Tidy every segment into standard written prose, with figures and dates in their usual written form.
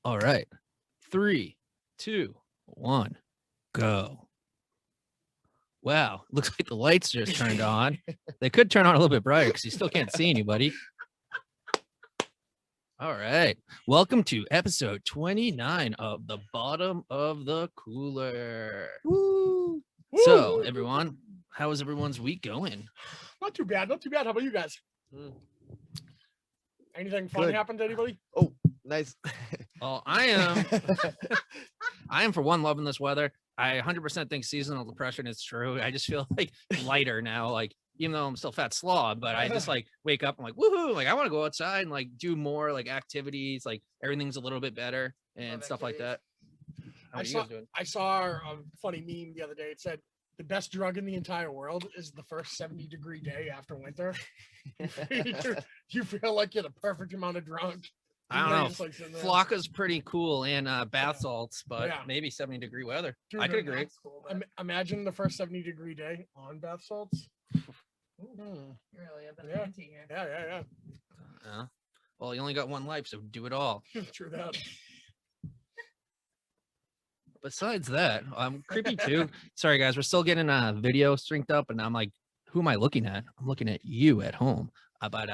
All right. 3, 2, 1, go. Wow. Looks like the lights just turned on. They could turn on a little bit brighter because you still can't see anybody. All right. Welcome to episode 29 of The Bottom of the Cooler. Woo. So, everyone, how is everyone's week going? Not too bad. Not too bad. How about you guys? Anything fun Good. happened to anybody? Oh, nice. Well, I am for one loving this weather. I 100% think seasonal depression is true. I just feel like lighter now, like even though I'm still fat slob, but I just like wake up and like woohoo, like I want to go outside and like do more like activities, like everything's a little bit better and stuff like that. How are you guys doing? I saw a funny meme the other day. It said the best drug in the entire world is the first 70-degree day after winter. You feel like you're the perfect amount of drunk. I don't know. Flocka's pretty cool and bath salts, but maybe 70-degree weather. Dude, I could agree. Cool, imagine the first 70-degree day on bath salts. Really a bit fancy here. Yeah. Well, you only got one life, so do it all. True that. Besides that, I'm creepy too. Sorry, guys, we're still getting a video synced up, and I'm like, who am I looking at? I'm looking at you at home. But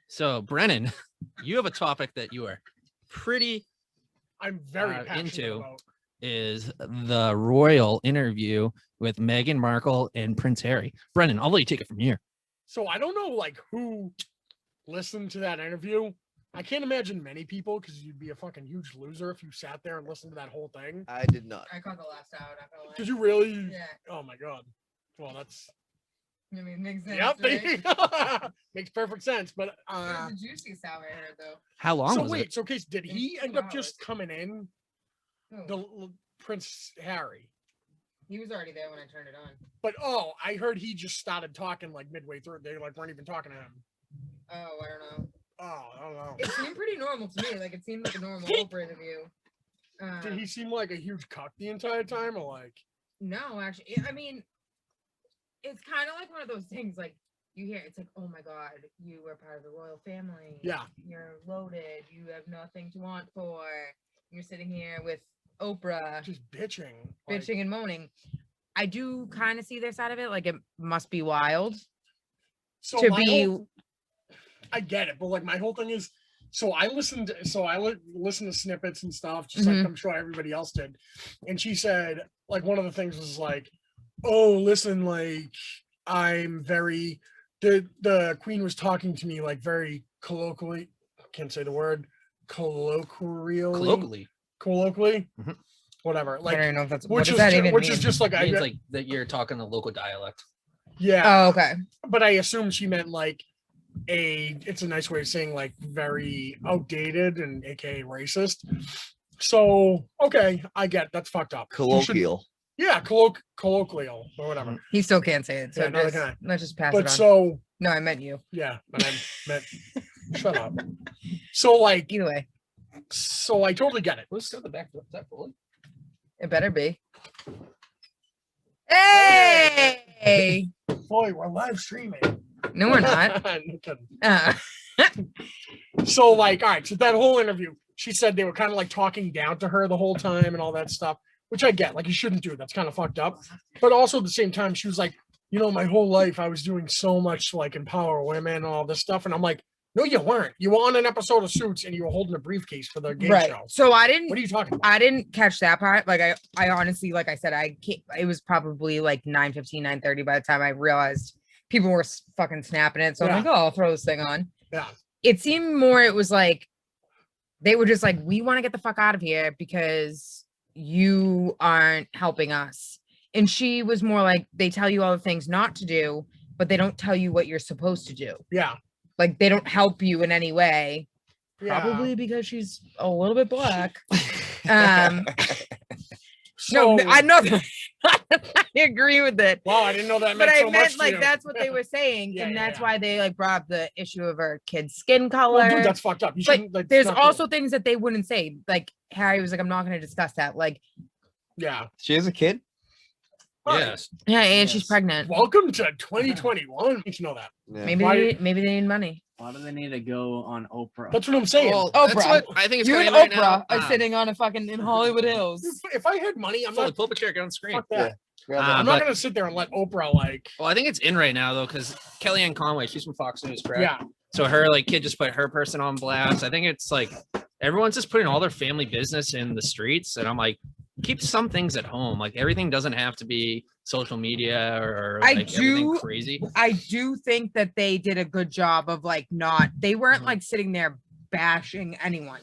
so Brennan, you have a topic that you are pretty I'm very into about. Is the royal interview with Meghan Markle and Prince Harry. Brennan, I'll let you take it from here. So I don't know like who listened to that interview. I can't imagine many people because you'd be a fucking huge loser if you sat there and listened to that whole thing. I did not. I caught the last hour. Did you really? Yeah. Oh my god. Well, that's. I mean, makes sense. Yep. Right? Makes perfect sense. But It was the juiciest hour I heard though. How long so was wait, it? so Case, did he end up just coming in? Oh, The Prince Harry. he was already there when I turned it on. But I heard he just started talking like midway through. They like weren't even talking to him. Oh, I don't know. Oh, I don't know. It seemed pretty normal to me. Like it seemed like a normal Oprah interview. Did he seem like a huge cuck the entire time, or like? No, actually, I mean, it's kind of like one of those things. Like you hear, it's like, oh my god, you are part of the royal family. Yeah. You're loaded. You have nothing to want for. You're sitting here with Oprah, Just bitching. bitching and moaning. I do kind of see their side of it. Like it must be wild So to my be. I get it, but like my whole thing is, so I listened to snippets and stuff, just like I'm sure everybody else did. And she said, like, one of the things was like, oh, listen, like, I'm very, the queen was talking to me like very colloquially, I can't say the word, colloquially, whatever. Like, I don't know if that's which what is does that even which mean? is just like, It means like that you're talking a local dialect. yeah. Oh, okay. But I assume she meant like it's a nice way of saying like very outdated and aka racist. So okay, I get it. That's fucked up. Colloquial. Yeah, colloquial or whatever. He still can't say it. So Yeah, neither just, can I. let's just pass But it on. so No, I meant you. yeah, but I meant shut up. So like, Either way, so I totally get it. Let's go to the back. Is that fully? it better be. Hey! Boy, we're live streaming. No, we're not. No kidding. Uh, So like, all right, so that whole interview, she said they were kind of like talking down to her the whole time and all that stuff, which I get. Like, you shouldn't do. That's kind of fucked up. But also at the same time, she was like, you know, my whole life I was doing so much to like empower women and all this stuff, and I'm like, no, you weren't. You were on an episode of Suits and you were holding a briefcase for the game right. show. So What are you talking about? I didn't catch that part. Like I honestly, like I said, it was probably like 9:15, 9:30 by the time I realized people were fucking snapping it. So I'm like, oh, I'll throw this thing on. Yeah. It seemed more, it was like, they were just like, we want to get the fuck out of here because you aren't helping us. And she was more like, they tell you all the things not to do, but they don't tell you what you're supposed to do. Yeah. Like they don't help you in any way. Yeah. Probably because she's a little bit black. So, No, I know that. I agree with it. wow, I didn't know that But meant I so meant much to like you. that's what they were saying, Yeah, and yeah, that's yeah. why they like brought up the issue of her kid's skin color. Well, dude, that's fucked up. You but shouldn't, like, there's it's not also cool. things that they wouldn't say. Like Harry was like, "I'm not going to discuss that." Like, Yeah. She has a kid? Yes. yeah, and she's Yes. pregnant. Welcome to 2021. You should know that. Yeah. Maybe Why- maybe they need money. Why do they need to go on Oprah? That's what I'm saying. Well, Oprah. that's what I think it's You going and right Oprah now. are sitting on a fucking in Hollywood Hills. If I had money, I'm Fully not. pull up a chair, get on screen. Fuck that. Ah, I'm not but- gonna sit there and let Oprah like. Well, I think it's in right now though, because Kellyanne Conway, she's from Fox News, correct? Yeah. So her like kid just put her person on blast. I think it's like everyone's just putting all their family business in the streets, and I'm like, keep some things at home. Like everything doesn't have to be social media or I like everything do- crazy. I do think that they did a good job of like they weren't like sitting there bashing anyone.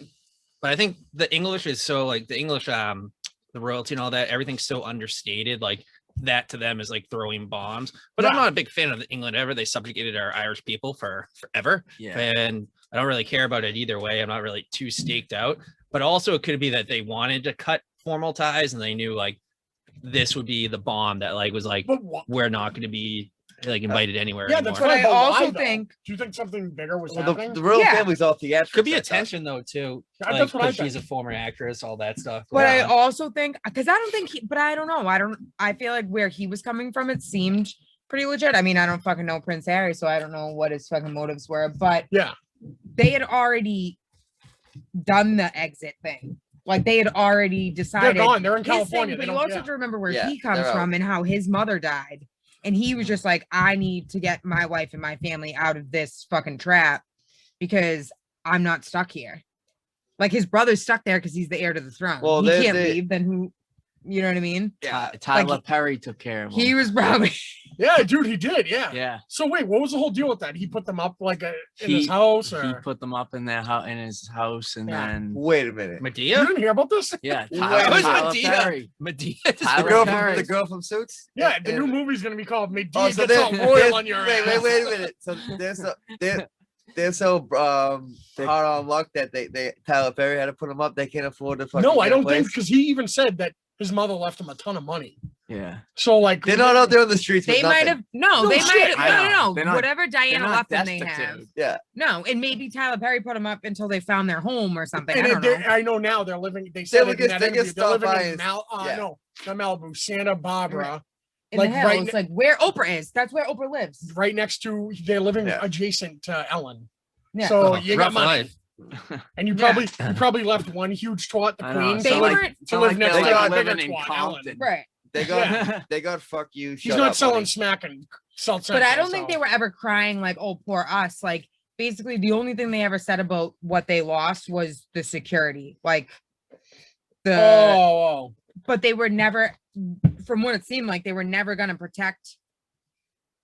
But I think the English is so like the English, the royalty and all that, everything's so understated. Like that to them is like throwing bombs. But I'm Yeah. not a big fan of England ever. They subjugated our Irish people for forever. Yeah. And I don't really care about it either way. I'm not really too staked out. But also it could be that they wanted to cut formal ties and they knew like this would be the bomb that like was like But what? we're not going to be like invited anywhere Yeah, anymore. that's But what I but why, also though? think Do you think something bigger was Well, happening? the royal Yeah. family's all theatrics. Could be I thought. attention though too. That's Like, what I 'cause she's a think. former actress, all that stuff. But I Yeah. also think because I don't think but I don't know. I feel like where he was coming from, it seemed pretty legit. I mean, I don't fucking know Prince Harry, so I don't know what his fucking motives were, but Yeah. they had already done the exit thing. Like they had already They're decided. gone. They're in his thing, California. but They you don't. also Yeah. have to remember where Yeah, he comes they're out. from and how his mother died. And he was just like, I need to get my wife and my family out of this fucking trap because I'm not stuck here. Like his brother's stuck there because he's the heir to the throne. Well, he they- can't they- leave. Then who? You know what I mean? Tyler like, Perry took care of him. He was probably Yeah, dude, he did. Yeah. yeah. So wait, what was the whole deal with that? He put them up like in his He- house, He or put them up in their house in his house, and Yeah. then Wait a minute. you Medea? didn't hear about this? yeah, Wait, Tyler, who's Tyler Medea? Perry. Medea. The Tyler girl, Perry. the girl from Suits. Yeah, the Yeah. new movie's gonna be called "Medea Oh, so Gets All Royal on Your wait, Ass." wait a minute. So they're so hard on luck that they Tyler Perry had to put them up. They can't afford to fucking No, I get a don't think place. because he even said that his mother left him a ton of money. Yeah. So like They're not out there on the streets. they with might nothing. have No they shit, might I have know. no. They're not- Whatever They're Diana not left them, they have. destitute. Yeah. No, and maybe Tyler Perry put them up until they found their home or something. I And don't know. I know now they're living. They said would it in get- that they get interview, they're stuff living by in his- no, not Malibu, Santa Barbara, In like, the right hills, ne- like where Oprah is. That's where Oprah lives. right next to. They're living Yeah. adjacent to Ellen. Yeah. So Oh, you got rough money, life. and you Yeah. probably left one huge twat, the I know, queen, They to, like, weren't to live next they're to like a bigger living in twat, Compton. Ellen. right. They got Yeah. they got fuck you. He's shut not up selling money. smack and salt. But I don't think they were ever crying like, oh, poor us. Like basically the only thing they ever said about what they lost was the security. Like the Oh, but they were never from what it seemed like they were never gonna protect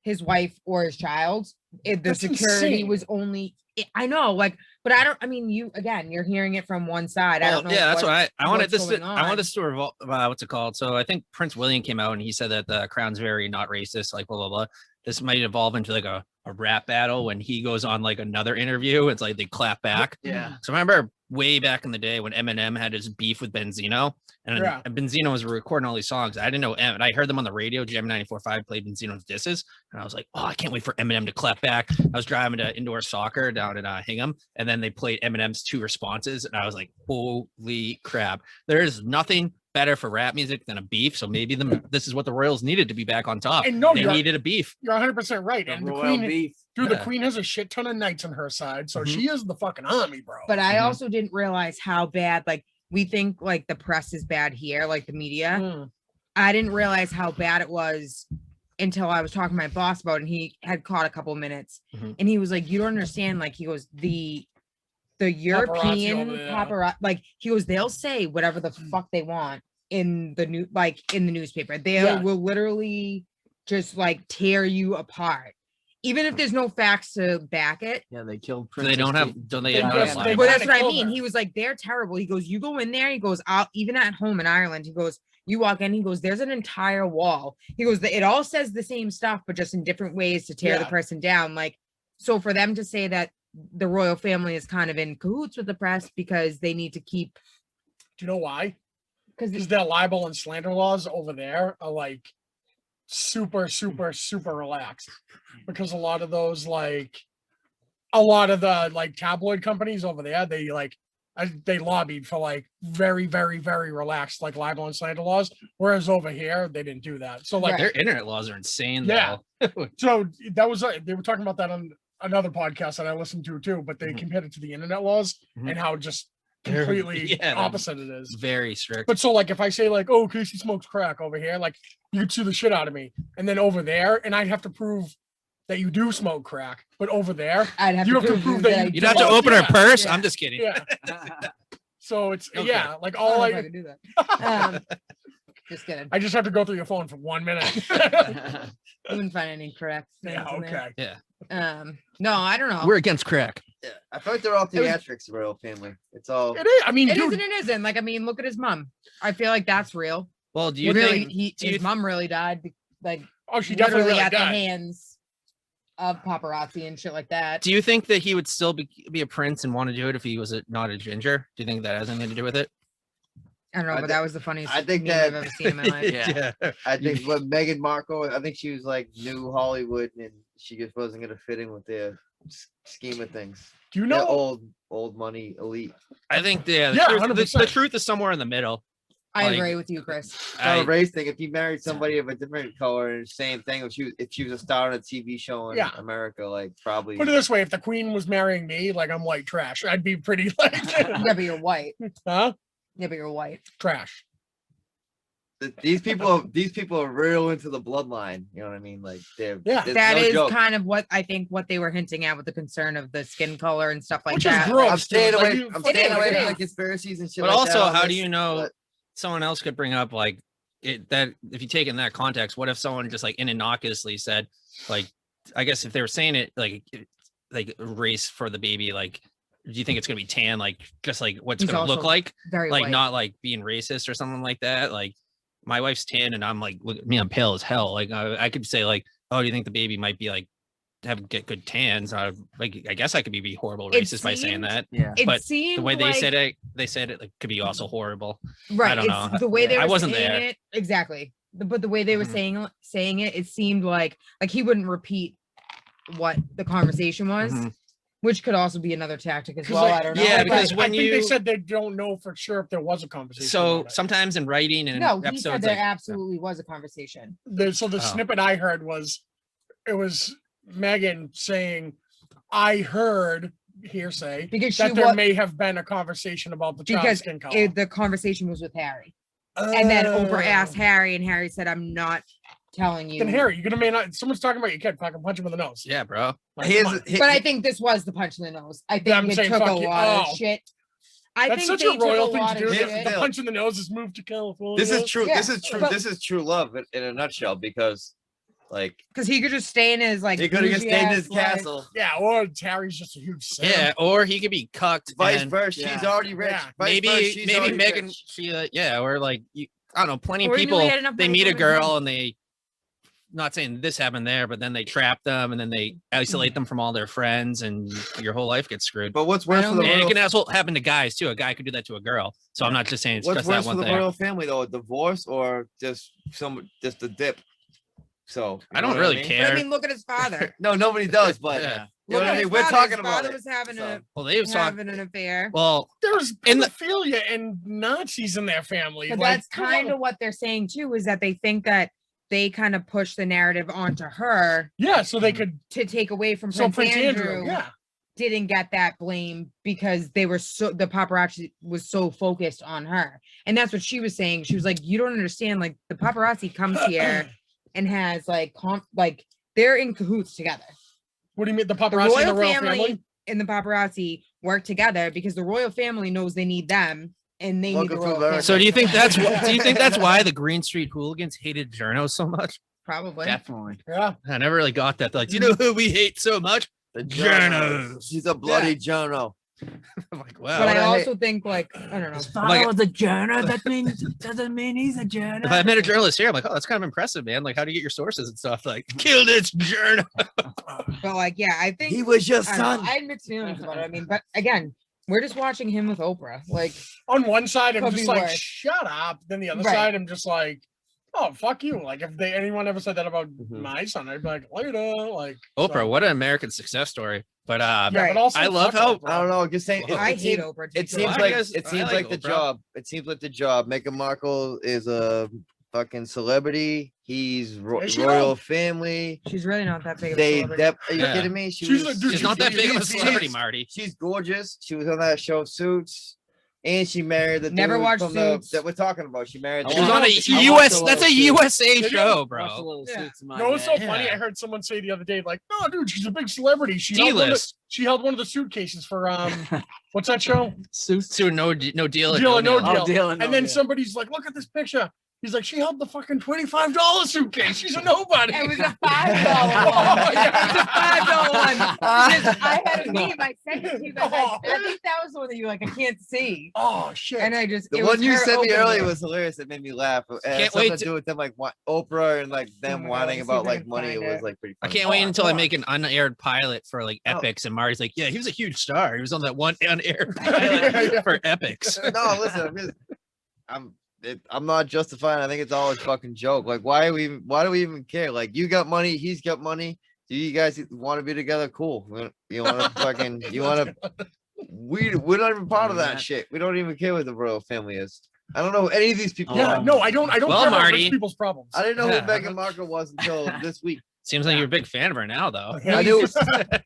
his wife or his child. The That's security insane. was only I know, like, but I mean, you're hearing it from one side. I Well, don't know. yeah, that's what I wanted what's this. going I on. wanted this to revolve. What's it called? So I think Prince William came out and he said that the crown's very not racist. Like blah blah blah. This might evolve into like a rap battle when he goes on like another interview. It's like they clap back. Yeah. So I remember way back in the day when Eminem had his beef with Benzino, and Yeah. Benzino was recording all these songs. I didn't know, and I heard them on the radio. Jam 94.5 played Benzino's disses, and I was like, oh, I can't wait for Eminem to clap back. I was driving to indoor soccer down in Hingham, and then they played Eminem's 2 responses, and I was like, holy crap! There is nothing better for rap music than a beef. So maybe this is what the Royals needed to be back on top. And no, they you're- needed a beef. You're 100% right. The And the royal queen, beef. dude, the Yeah. queen has a shit ton of knights on her side, so Mhm. she is the fucking army, bro. But I Mhm. also didn't realize how bad, like, we think like the press is bad here, like the media. Mm. I didn't realize how bad it was until I was talking to my boss about it, and he had caught a couple minutes Mhm. and he was like, you don't understand. Like, he goes, the over European there. paparazzi, like, he goes, they'll say whatever the fuck they want in the new, like, in the newspaper. They Yeah. will literally just like tear you apart, even if there's no facts to back it. Yeah, they killed So Princess they don't have. Kate. Don't they? They have just- no they line? Well, that's kinda what I killed mean. her. He was like, they're terrible. He goes, you go in there. He goes, out even at home in Ireland. He goes, you walk in. He goes, there's an entire wall. He goes, it all says the same stuff, but just in different ways to tear the Yeah. person down. Like, so for them to say that the royal family is kind of in cahoots with the press because they need to keep, Do you know why? because Because their libel and slander laws over there are like super relaxed. Because a lot of those, like, a lot of the like tabloid companies over there, they lobbied for like very relaxed like libel and slander laws. Whereas over here, they didn't do that. So like, Right. Their internet laws are insane. Yeah. Though. so that was they were talking about that on another podcast that I listened to too, but they compared it to the internet laws and how just They're- completely they're opposite it is. very strict. But so like if I say like, oh, Casey smokes crack over here, like you'd sue the shit out of me. And then over there, and I'd have to prove that you do smoke crack. But over there, I'd have you to have to prove that I you You'd have to Oh, open yeah, her purse. yeah. I'm just kidding. yeah. So it's Okay. yeah, like I don't all know if I I could do that. Just kidding. I just have to go through your phone for 1 minute. You wouldn't find any correct things Yeah, in there. okay. No, I don't know. We're against crack. Yeah, I feel like they're all It was- theatrics, the royal family. It's all. It is. I mean, It dude, isn't. It isn't. Like, I mean, look at his mom. I feel like that's real. Well, do you Really, think? do his you mom really died. Like, oh, she definitely literally really at the died. hands of paparazzi and shit like that. Do you think that he would still be a prince and want to do it if he was not a ginger? Do you think that has anything to do with it? I don't know, I but thi- that was the funniest I think meme that- I've ever seen in my life. Yeah. I think what Meghan Markle, I think she was like new Hollywood, and she just wasn't gonna fit in with their scheme of things. Do you They're know? old money elite. I think the Yeah, truth, the 100%. truth is somewhere in the middle. I Like, agree with you, Chris. It's not a I, race thing. If you married somebody of a different color, and same thing. If she was a star on a TV show in Yeah. America, like probably. Put it this way: if the queen was marrying me, like I'm white trash, I'd be pretty like, Yeah, but you're white. huh? Yeah, but you're white. Trash. These people are real into the bloodline. You know what I mean? Like they're Yeah. there's That no is joke. kind of what I think what they were hinting at with the concern of the skin color and stuff like Which is that. gross. I'm staying dude. away. Like, I'm fuck staying it, away it from is. like conspiracies and shit. but like also, that on how do this, you know but- someone else could bring up like it that if you take it in that context, what if someone just like innocuously said, like, I guess if they were saying it like race for the baby, like, do you think it's gonna be tan, like just like what's He's gonna look also like? Very Like white. not like being racist or something like that. Like my wife's tan and I'm like, look at me, I'm pale as hell. Like I could say like, oh, do you think the baby might be like get good tans? Like I guess I could be horrible It racist by saying seemed- that. Yeah. It but seemed The way like, they said it like could be also horrible. right. don't It's know. the way they I were wasn't saying there. it. Exactly. But the way they were Mhm. saying it, it seemed like he wouldn't repeat what the conversation was, Mhm. which could also be another tactic as 'Cause, well. like, I don't know. yeah, but- because I when think they you- said they don't know for sure if there was a conversation. So about it. sometimes in writing and no, in he said episodes, there like, absolutely was a conversation. So the Oh. snippet I heard was it was Megan saying, "I heard hearsay Because she that there was may have been a conversation about the child's because skin color." the conversation was with Harry. And then Oprah asked Oh. Harry, and Harry said, "I'm not telling you." Then Harry, you're gonna may not. Someone's talking about your kid. Fucking punch him in the nose. yeah, bro. Like, Here's come on. here- But I think this was the punch in the nose. I think I'm it saying took a fuck you. lot Oh. of shit. I That's think such they a took royal a thing lot to do. of Here's shit. the The punch in the nose is moved to California. this is true. Yeah, This is true. but- This is true love in a nutshell. Because like Because he could just stay in his like he could have just stayed in bougie-ass his life. castle. Yeah, or Harry's just a huge simp. Yeah, or he could be cucked. Vice and versa, she's Yeah. already rich. Yeah. Vice versa, maybe she's maybe already Megan, rich. she or like I don't know, plenty of Or he knew he people. had enough They money meet a from his mom. girl and they. Not saying this happened there, but then they trap them and then they isolate them from all their friends, and your whole life gets screwed. But what's worse for don't the think- And it royal, can also happen to guys too. A guy could do that to a girl. So I'm not just saying it's what's just that worse for one the thing. royal family though? A divorce or just a dip? So you I know don't what really mean? But care. I mean, look at his father. No, nobody does. But Yeah. you know Look what I at mean. his We're father. talking His about father it. was having so. Well, they was talking. having an affair. Well, There's In the- pedophilia and Nazis in their family. But like, that's kind of what they're saying too, is that they think that they kind of push the narrative onto her yeah. So they could. to take away from So Prince Andrew. yeah. Didn't get that blame because the paparazzi was so focused on her. And that's what she was saying. She was like, you don't understand, like the paparazzi comes here and has like they're in cahoots together. What do you mean the The paparazzi and royal the royal family, family? and the paparazzi work together because the royal family knows they need them and they Welcome need the to royal America. family. so do you think that's why the Green Street hooligans hated journos so much? Probably. Definitely. Yeah. I never really got that. They're like, do you know who we hate so much? The Journos. journos. She's a bloody journo. I'm like, wow. But I what I also think like I don't know. Like- was a journal. That means doesn't mean he's a journal. If I met a journalist here, I'm like, oh, that's kind of impressive, man. Like, how do you get your sources and stuff? Like, kill this journal. But like, yeah, I think He was your I don't son. know. I had mixed feelings about it. I mean, but again, we're just watching him with Oprah. Like, On one side, I'm Could just be like, worse. shut up. Then the other Right. side, I'm just like, oh, fuck you. Like, if anyone ever said that about Mhm. my son, I'd be like, later. Like, Oprah, so- what an American success story. But Yeah, Right. but also, I love fuck how- Oprah. I don't know. Just saying. I It hate seems, Oprah. it too. seems Why like guys- it I seems like like the Oprah. job. It seems like the job. Meghan Markle is a fucking celebrity. He's Is she royal though? family. She's really not that big of a They, celebrity. are you Yeah. kidding me? She's not that big of a celebrity, she's- Marty. She's gorgeous. She was on that show Suits, and she married the Never dude watched from Suits. that we're talking about. She married. She the was dude- on a I US. watched That's a a little USA Did you? show, Watch a bro. little Yeah. Suits in my No, it's so day. funny. Yeah. I heard someone say the other day, like, "No, dude, she's a big celebrity. She held one of the, D-list. she held one of the suitcases for what's that show? Suits. So no deal. Deal or no Oh, deal. deal or And no then deal. somebody's like, "Look at this picture." He's like, "She held the fucking $25 suitcase. She's a nobody." It was a $5 one. It was a $5 one. Because I had a meme. I sent it to you guys. I think that was the one that you like. I can't see. Oh shit! And I just The it one was you her sent me opening earlier it. was hilarious. It made me laugh. It had Can't something wait to to- do with them, like Oprah and like Oh them my God, whining let me see about if I like can money. It find was it. like pretty. I Funny. can't wait until I come make an unaired pilot for like Oh. Epics, and Marty's like, "Yeah, he was a huge star. He was on that one unaired Yeah, pilot yeah. for Epics." No, listen, I'm not justifying. I think it's all a fucking joke. Like, why do we even care? Like, you got money, he's got money. Do you guys want to be together? Cool. You want to fucking, we're not even part of Yeah. that shit. We don't even care what the royal family is. I don't know who any of these people. Yeah, are. no, I don't. I don't Well, care about Marty- rich people's problems. I didn't know Yeah. who Meghan Markle was until this week. Seems like you're a big fan of her now, though. Yeah, I knew.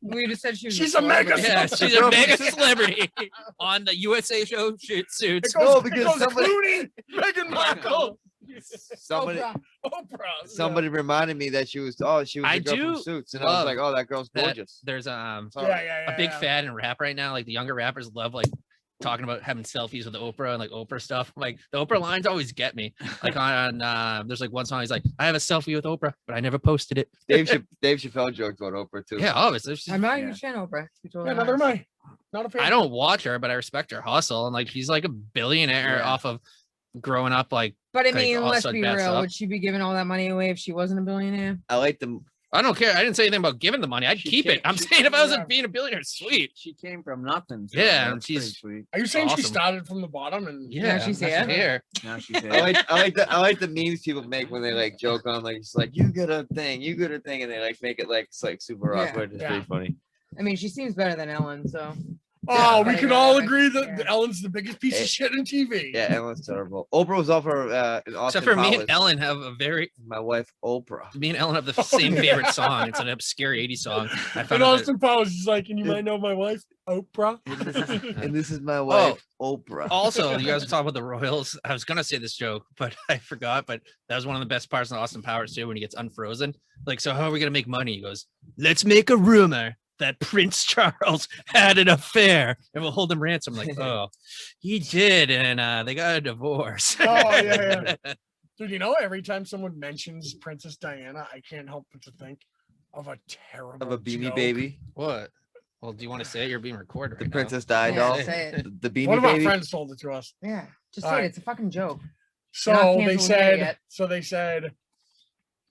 We just said she was. She's a mega celebrity. Yeah, celebrity. she's a mega celebrity on the USA show Suits. It goes, No, because it goes somebody- Clooney, Meghan Markle, Somebody, Oprah. Oprah. somebody reminded me that she was the I girl do from Suits, and I was love like, oh, that girl's that- gorgeous. There's Yeah, Sorry. yeah, yeah. a big yeah. fad in rap right now. Like the younger rappers love like talking about having selfies with Oprah and like Oprah stuff. Like the Oprah lines always get me. Like on there's like one song he's like, "I have a selfie with Oprah, but I never posted it." Dave Chappelle joked about Oprah too. Yeah, obviously. she's- I'm not a Yeah. huge fan of Oprah. to be totally Yeah, neither am honest. I. Not a fan. I don't watch her, but I respect her hustle. And like she's like a billionaire Yeah. off of growing up. Like But I Like, mean, all let's such be bad real. stuff. Would she be giving all that money away if she wasn't a billionaire? I like them. I don't care. I didn't say anything about giving the money. I'd She keep it. can't- I'm she saying if I was can't- being a billionaire, sweet. She came from nothing. So Yeah, and that's pretty she's- sweet. Are you saying she Awesome. started from the bottom and Yeah, she's now here. Now she's I like the memes people make when they like joke on like it's like you got a thing, and they like make it like it's like super Yeah. awkward. It's Yeah. pretty funny. I mean, she seems better than Ellen, so Oh, we but can yeah, all like, agree that yeah. Ellen's the biggest piece Eh, of shit in TV. Yeah, Ellen's terrible. Oprah was off her in Austin Except for me Powers. and Ellen have a very My wife Oprah. me and Ellen have the Oh, same yeah. favorite song. It's an obscure 80s song. I And found out that- Austin Powers is like, and you might know my wife, Oprah. And this is my wife Oprah. also, you guys were talking about the Royals. I was gonna say this joke, but I forgot. But that was one of the best parts in Austin Powers too, when he gets unfrozen. Like, so how are we gonna make money? He goes, "Let's make a rumor that Prince Charles had an affair, and we'll hold him ransom." I'm like, oh, he did, and they got a divorce. Oh, yeah, Dude, you know, every time someone mentions Princess Diana, I can't help but to think of a terrible Of a Beanie joke. Baby. What? Well, do you want to say it? You're being recorded. The right now. Princess Di Yeah, doll. say it. The Beanie One of our Baby. friends told it to us. yeah, just All say right. it. It's a fucking joke. So Not they canceled yet. said,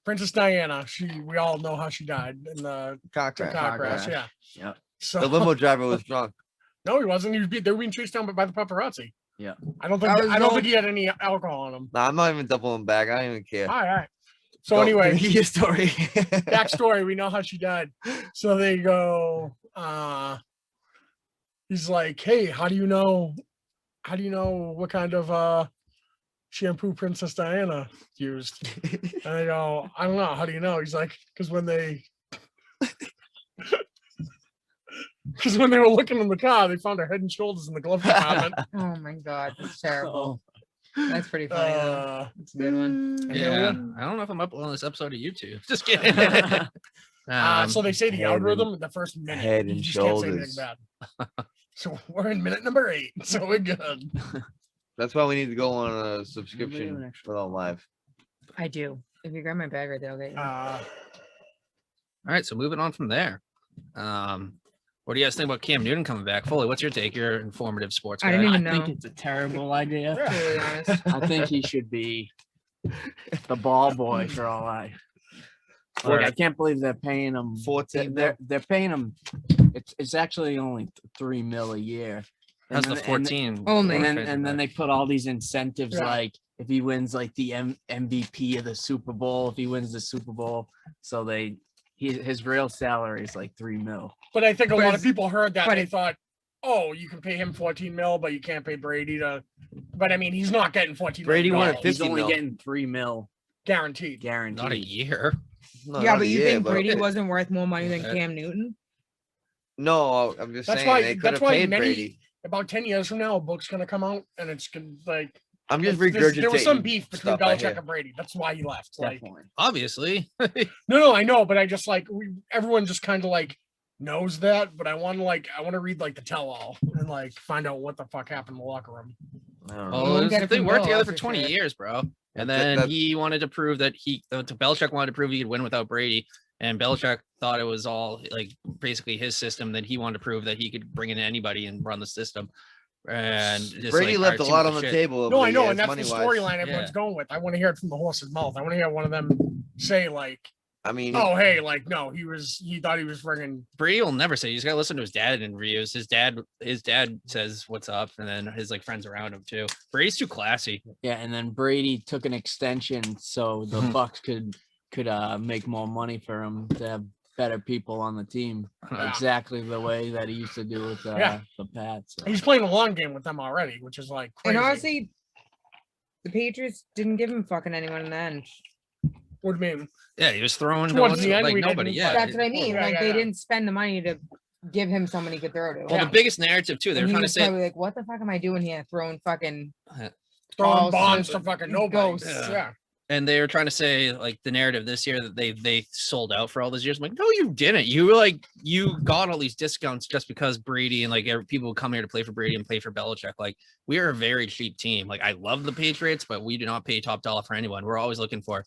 Princess Diana. We all know how she died in the Car car crash. crash. Yeah. Yeah. So The limo driver was drunk. no, he wasn't. They were being chased down by the paparazzi. Yeah. I don't think I was I don't going- think he had any alcohol on him. Nah, I'm not even doubling back. I don't even care. All right. So Go, anyway, your story. backstory. We know how she died. So they go. He's like, "Hey, how do you know what kind of shampoo Princess Diana used?" And they go, "I don't know. How do you know?" He's like, "Because when they were looking in the car, they found her Head and Shoulders in the glove compartment." Oh my god, that's terrible. That's pretty funny. though. Uh, That's a good one. Yeah, I don't know if I'm uploading this episode to YouTube. Just kidding. so they say the Head and- algorithm in the first minute. Head you and just can't say Shoulders. anything bad. So we're in minute number 8. So we're good. That's why we need to go on a subscription for all live. I do. If you grab my bag right there, I'll get you. All right, so moving on from there. What do you guys think about Cam Newton coming back? Foley, what's your take? You're an informative sports guy. I didn't I even think know. it's a terrible idea. Totally honest. I think he should be the ball boy for all I. Look, I Alright. can't believe they're paying him 14 They're paying him. It's actually only $3 million a year. That's And the then- 14. Only. And then they put all these incentives Yeah. like if he wins like the MVP of the Super Bowl, if he wins the Super Bowl, so his real salary is like $3 million. But I think a But lot of it's- people heard that but and they it- thought, oh, you can pay him 14 mil, but you can't pay Brady to But I mean, he's not getting 14. Brady million wanted dollars, He's 50 only mil. getting 3 mil guaranteed. guaranteed. Not a year. No, Yeah, not but a you year, think but- Brady wasn't worth more money than Uh, Cam Newton? No, I'm just That's saying why- they could that's have why paid many- Brady. About 10 years from now, a book's gonna come out, and it's gonna like. I'm just There was some regurgitating beef between stuff I Belichick hear. and Brady. That's why he left. Like, Definitely. Obviously. no, I know, but I just like everyone just kind of like knows that. But I want to read like the tell-all and like find out what the fuck happened in the locker room. I don't know. Well, won't it was- get it they from worked Bill, together that's for for 20 sure. years, bro. And That- then that- he wanted to prove that Belichick wanted to prove he could win without Brady. And Belichick thought it was all like basically his system. Then he wanted to prove that he could bring in anybody and run the system. And just, Brady like, left a too lot much on the shit. table. No, over I the know, years, and that's the money-wise. storyline everyone's Yeah. going with. I want to hear it from the horse's mouth. I want to hear one of them say like, I mean, "Oh, hey, like no, he thought he was bringing." Brady will never say. He's got to listen to his dad in interviews. His dad says what's up, and then his like friends around him too. Brady's too classy. Yeah, and then Brady took an extension so the Mhm. Bucks could make more money for him to have better people on the team. Yeah. Exactly the way that he used to do with Yeah. the Pats. So. He's playing a long game with them already, which is like crazy. And honestly, the Patriots didn't give him fucking anyone in the end. what do you mean? Yeah, he was throwing to Towards the end, like we nobody. didn't, Yeah, but That's what I mean. Yeah, Like yeah, they yeah. didn't spend the money to give him someone he could throw to. Well, Yeah. the biggest narrative too. They And were he trying to was say probably like, "What the fuck am I doing here? Throwing fucking Throwing balls bombs to fucking nobody. ghosts." Yeah. Yeah. and they were trying to say like the narrative this year that they sold out for all those years. I'm like, no, you didn't. You were like, you got all these discounts just because Brady and like people would come here to play for Brady and play for Belichick. Like we are a very cheap team. Like I love the Patriots, but we do not pay top dollar for anyone. We're always looking for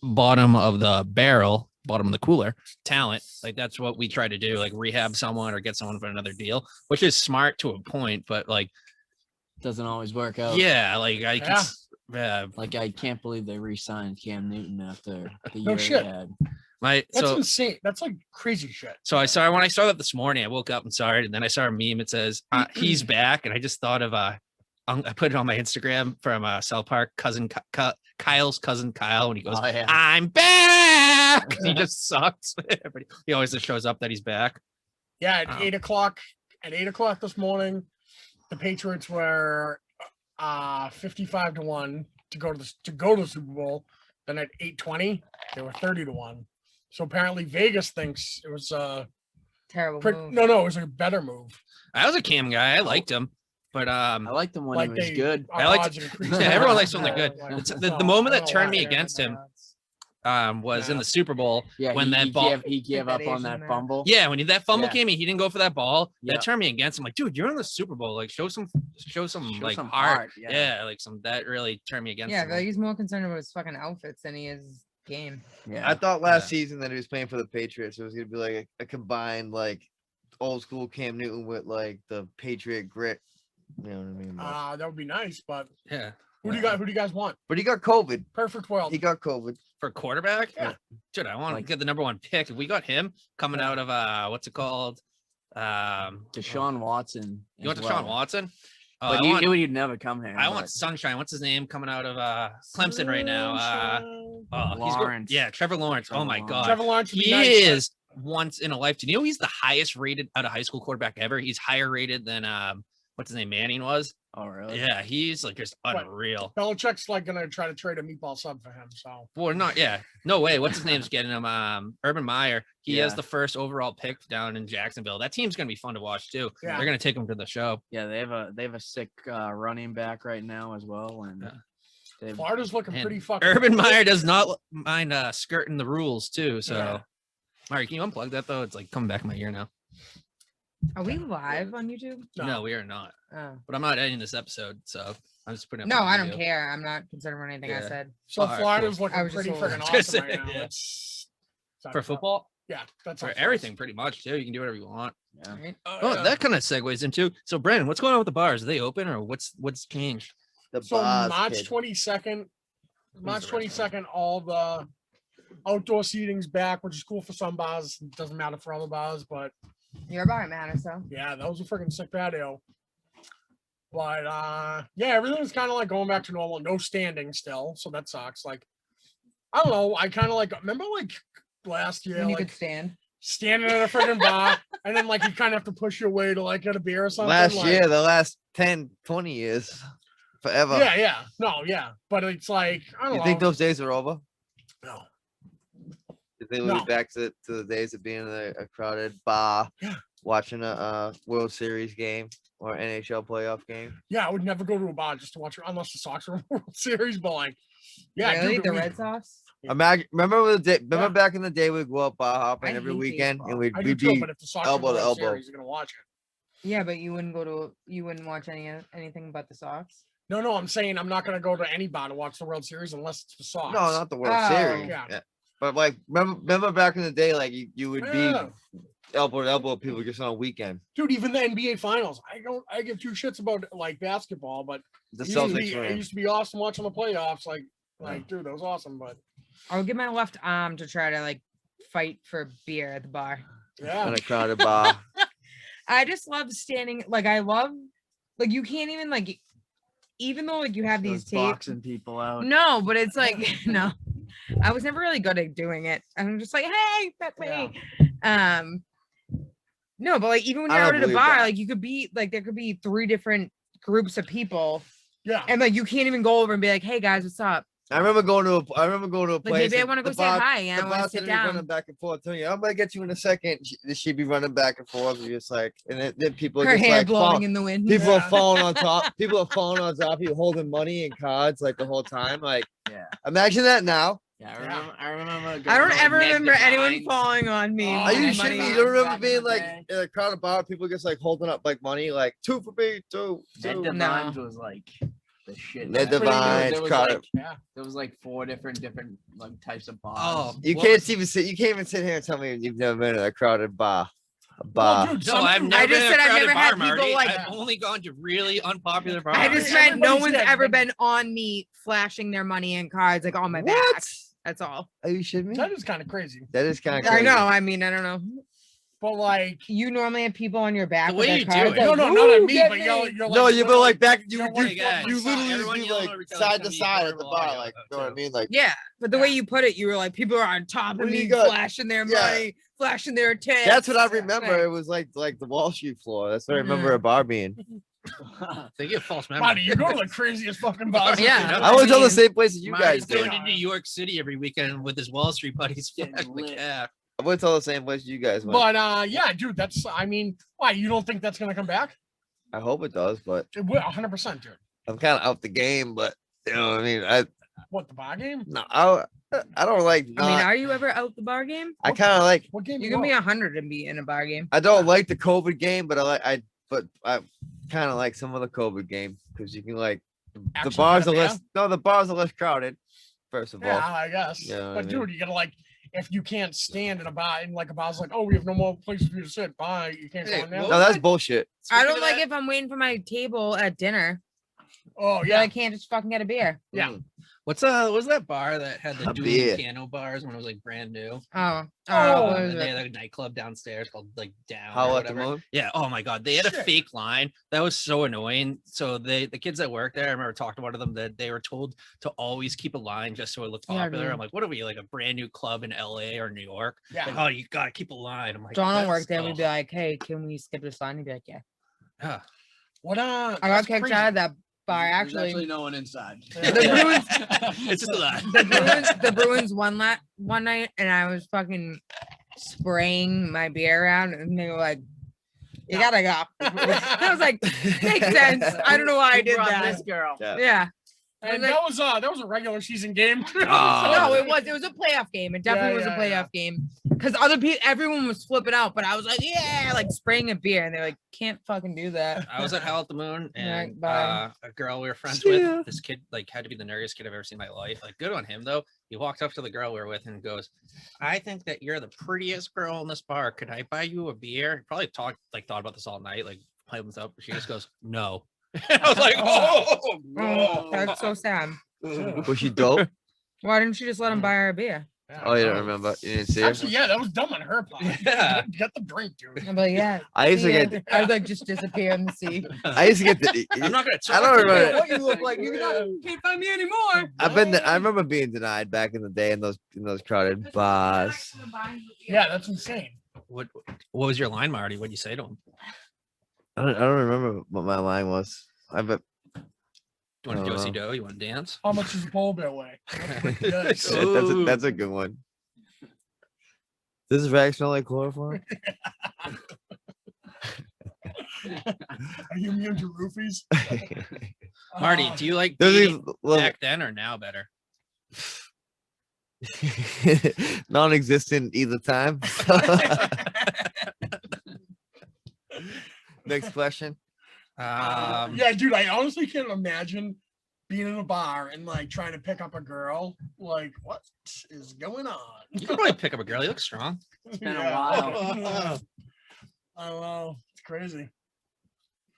bottom of the barrel, bottom of the cooler talent. Like that's what we try to do, like rehab someone or get someone for another deal, which is smart to a point, but like, Doesn't always work out. yeah, like I can, Yeah. yeah, Like I can't believe they re-signed Cam Newton after the No year shit. he had. my That's so insane. That's like crazy shit. So when I saw that this morning, I woke up and saw it, and then I saw a meme. It says he's back, and I just thought of I put it on my Instagram from South Park, Kyle's cousin Kyle, and he goes, Oh, yeah. "I'm back." He just sucks. But he always just shows up that he's back. Yeah, at Wow. 8 o'clock. At 8 o'clock this morning, the Patriots were 55-1 to go to the Super Bowl. Then at 8:20, they were 30-1. So apparently Vegas thinks it was Terrible pretty, move. no, it was a better move. I was a Cam guy. I liked him, but I liked him when Like he was they- good. Our I liked- odds increased. yeah, everyone likes when they're good. Like, It's so, the moment I that don't know turned why me they're against doing him that. was in Yeah. the Super Bowl Yeah, when he, that he ball. gave, he gave that up on Asian that man. fumble. Yeah, when that fumble Yeah. came in, he didn't go for that ball. Yeah. That turned me against him. Like, dude, you're in the Super Bowl. Like, show some Show like some heart. yeah. Yeah, like some that really turned me against Yeah, him. but he's more concerned about his fucking outfits than he is game. Yeah. I thought last Yeah. season that he was playing for the Patriots. It was gonna be like a combined like old school Cam Newton with like the Patriot grit. You know what I mean? That would be nice, but Yeah. who do you guys want? But he got COVID. Perfect world. He got COVID. For quarterback? Yeah. Dude, I want to Like- get the number one pick. If we got him coming Yeah. out of what's it called? Deshaun Watson. You want as Deshaun well. Watson? Oh, But I you want, knew he'd never come here. I but- want Sunshine. What's his name coming out of Clemson right now? He's good. Lawrence. Yeah, Trevor Lawrence. Trevor Oh my Lawrence. god. Trevor Lawrence would be He nice, but- is once in a lifetime. You know he's the highest rated out of high school quarterback ever. He's higher rated than what's his name? Manning was. Oh, really? Yeah, he's like just What? unreal. Belichick's like gonna try to trade a meatball sub for him. So Well, not yeah. No way. What's his name's getting him? Urban Meyer. He has Yeah. the first overall pick down in Jacksonville. That team's gonna be fun to watch too. Yeah. They're gonna take him to the show. Yeah, they have a sick running back right now as well, and Yeah. they've- Florida's looking And pretty fucking. Urban Meyer does not mind skirting the rules too. So, Yeah. Marty, can you unplug that though? It's like coming back in my ear now. Are we live on YouTube? No, we are not. Oh. But I'm not editing this episode, so I'm just putting. Up No, the I don't video. care. I'm not considering anything I Yeah. said. So Alright, Florida's cool. looking I was just pretty a little- freaking I was awesome gonna right say, now. yeah. It's For football, Yeah, that's for everything, pretty much too. You can do whatever you want. yeah. Right? Oh, that kind of segues into. So, Brandon, what's going on with the bars? Are they open or what's changed? The So Boz March kid. 22nd, March the restaurant? 22nd, all the outdoor seating's back, which is cool for some bars. It doesn't matter for other bars, but You're about it, man. So yeah, that was a freaking sick patio. But yeah, everything's kind of like going back to normal. No standing still, so that sucks. Like, I don't know. I kind of like remember like last year, when you like could stand. standing at a freaking bar, and then like you kind of have to push your way to like get a beer or something. Last like, year, the last 10, 20 years. forever. Yeah. No, yeah. But it's like, I don't You know. think those days are over? No. You think we'll No. be back to the days of being in a crowded bar, Yeah. watching a World Series game or NHL playoff game? Yeah, I would never go to a bar just to watch, unless the Sox are in the World Series. But like, yeah, really? dude, The we- Red Sox? Imagine, remember the day? Remember Yeah. back in the day, we'd go out bar hopping I every hate weekend, baseball. and we'd I do we'd too. be But if the Sox are in the elbow to World elbow. Series, you're gonna watch it. Yeah, but you wouldn't watch anything but the Sox. No, I'm saying I'm not gonna go to any bar to watch the World Series unless it's the Sox. No, not the World Oh. Series. Yeah. Yeah. But like, remember back in the day, like you would Yeah. be elbow to elbow with people just on a weekend. Dude, even the NBA finals. I give two shits about like basketball, but The it used, to Celtics be, were it in. used to be awesome watching the playoffs. Like, dude, that was awesome. But I would give my left arm to try to like fight for beer at the bar. yeah, in a crowded bar. I just love standing. Like I love, like you can't even like, even though like you have these Those tapes. boxing people out. No, but it's like no. I was never really good at doing it. I'm just like, hey, pet me. No, but like even when I you're don't out at a believe bar, that. like you could be like there could be 3 different groups of people, yeah. and like you can't even go over and be like, hey guys, what's up? I remember going to a Like place. maybe I and want to go the say bar- hi and I the want to sit bartender running down. back and forth, telling you, "I'm gonna get you in a second." She'd be running back and forth, and just like, and then people are Her just hair like, blowing in the wind. people are Yeah. falling on top. People are falling on top of you, holding money and cards like the whole time. Like, Yeah. imagine that now. Yeah, Yeah. I remember. I going don't to ever Ned remember anyone Devine's. falling on me. Oh, Are you yeah, shitting money me? You back don't remember in the being like day. in a crowded bar, people just like holding up like money, like 2 for me, 2, Ned 2. Devine's was like the shit. Ned back then. Devine's, There was crowded. like, Yeah. there was like 4 different like types of bars. Oh, You what can't was- even sit. You can't even sit here and tell me you've never been in a crowded bar. A Well, bar. dude, No, some I've dude- never just been said in a I've crowded never had bar, people Marty. like- I've only gone to really unpopular bars. I just meant no Everybody one's said, ever but- been on me flashing their money and cards like on my back. What? That's all. Are you shitting me? That is kind of crazy. That is kind of I crazy. know. I mean, I don't know. But like, You normally have people on your back. The with way their you do cards, it. no, like, no, not at "Woo, me, get but me." you're like, No, you go like back. you're You like, Yeah, you it's literally everyone be yelling like over each other, side it's to gonna be side at the horrible bar, audio, like though, you know what I too. mean? Like Yeah, but the way you put it, you were like, people are on top of What do you me, got? flashing their Yeah. money, flashing their tips. that's what I remember. Right. It was like the Wall Street floor. That's what I remember Mhm. a bar being. They get false memory. Marty, you go to the craziest fucking bars. Yeah. I went to the mean, same places you Marty's guys did. going to New York City every weekend with his Wall Street buddies. Getting flashing the lit. cap. I went to all the same places you guys went. But yeah, dude, that's. I mean, why you don't think that's gonna come back? I hope it does, but It will, 100%, dude. I'm kind of out the game. But you know what I mean? I What, the bar game? no, I don't like. I mean, Not, are you ever out the bar game? I kind of like. What game? You You can be want? 100 and be in a bar game. I don't like the COVID game, but I kind of like some of the COVID game because you can like the Actually bars get are a less. No, the bars are less crowded. First of all, Yeah, I guess. You know what But I mean? dude, you gotta like, if you can't stand in a bar, and like a bar's like, oh, we have no more places for you to sit. Bye. You can't Hey, go in there. what no, that's bullshit. I Speaking don't of like that- if I'm waiting for my table at dinner. Oh Yeah, I yeah. can't just fucking get a beer. Yeah. Mm. What's was that bar that had the A dual beer. piano bars when it was like brand new? Oh, Oh, what And is they it? had a nightclub downstairs called like Down. How or at the whatever. moon? Yeah. Oh my god, they had a Shit. fake line that was so annoying. So the kids that worked there, I remember talking to one of them that they were told to always keep a line just so it looked Yeah, popular. dude. I'm like, what are we like a brand new club in LA or New York? Yeah. Like, oh, you gotta keep a line. I'm like, Donald that's- worked there. We'd oh, be like, hey, can we skip this line? He'd be like, yeah. yeah. What I got that's kicked crazy. out of that bar. There's Actually, no one inside. Yeah. The Bruins- It's just a line. the Bruins won one night, and I was fucking spraying my beer around, and they were like, "You gotta go." I was like, "Makes sense." I don't know why I Who did brought that. This girl. Yeah. Yeah. And like- that was a regular season game. Oh, No, it was a playoff game. It definitely was a yeah, playoff game because everyone was flipping out, but I was like, yeah, like spraying a beer, and they're like, can't fucking do that. I was at Hell at the Moon, Right, and bye. a girl we were friends See ya. with, this kid like had to be the nerdiest kid I've ever seen in my life. Like, good on him though. He walked up to the girl we were with and goes, "I think that you're the prettiest girl in this bar. Could I buy you a beer?" He probably thought about this all night, like playing this up. She just goes, "No." I was like, "Oh, Oh, no." that's so sad. Was she dope? Why didn't you just let him buy her a beer? Oh, you don't remember? You didn't see her? Actually, yeah, that was dumb on her part. Yeah. Get the drink, dude. I'm like, yeah. I used to see ya." get. I would like just disappear in the sea. I used to get the. I'm not gonna. I Talk don't to you. remember. What you look like? You can't find me anymore. I remember being denied back in the day in those crowded bars. Yeah, that's insane. What was your line, Marty? What'd you say to him? I don't remember what my line was. I bet You want to Josie Doe? You want to dance? How much does a pole bear weigh? That's pretty good. That's a good one. Does this rag smell like chloroform? Are you immune to roofies? Marty, do you like Does he dating love back then or now better? non-existent either time? Next question. Yeah, dude, I honestly can't imagine being in a bar and like trying to pick up a girl. Like, what is going on? You can probably pick up a girl. You look strong. It's been a while. I don't know. It's crazy.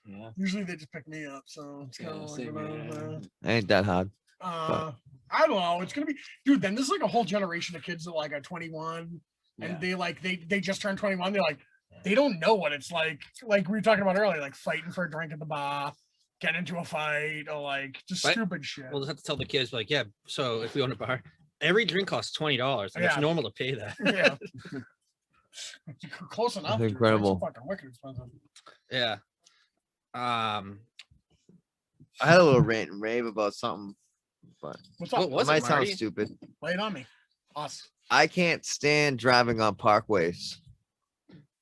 Yeah. Usually they just pick me up, so it's kind of like, same here. Ain't that hard. I don't know. It's gonna be, dude. Then there's like a whole generation of kids that like are 21, and they just turned 21. They're like, they don't know what it's like we were talking about earlier, like fighting for a drink at the bar, getting into a fight, or like just Right. stupid shit. We'll just have to tell the kids, like, yeah. So if we own a bar, every drink costs $20, and it's Yeah. normal to pay that. Yeah. Close enough. That's dude. incredible. It's fucking wicked expensive. Yeah. I had a little rant and rave about something, but What's What up? was it it, might sound Marty? stupid. Lay it on me. Us. I can't stand driving on parkways.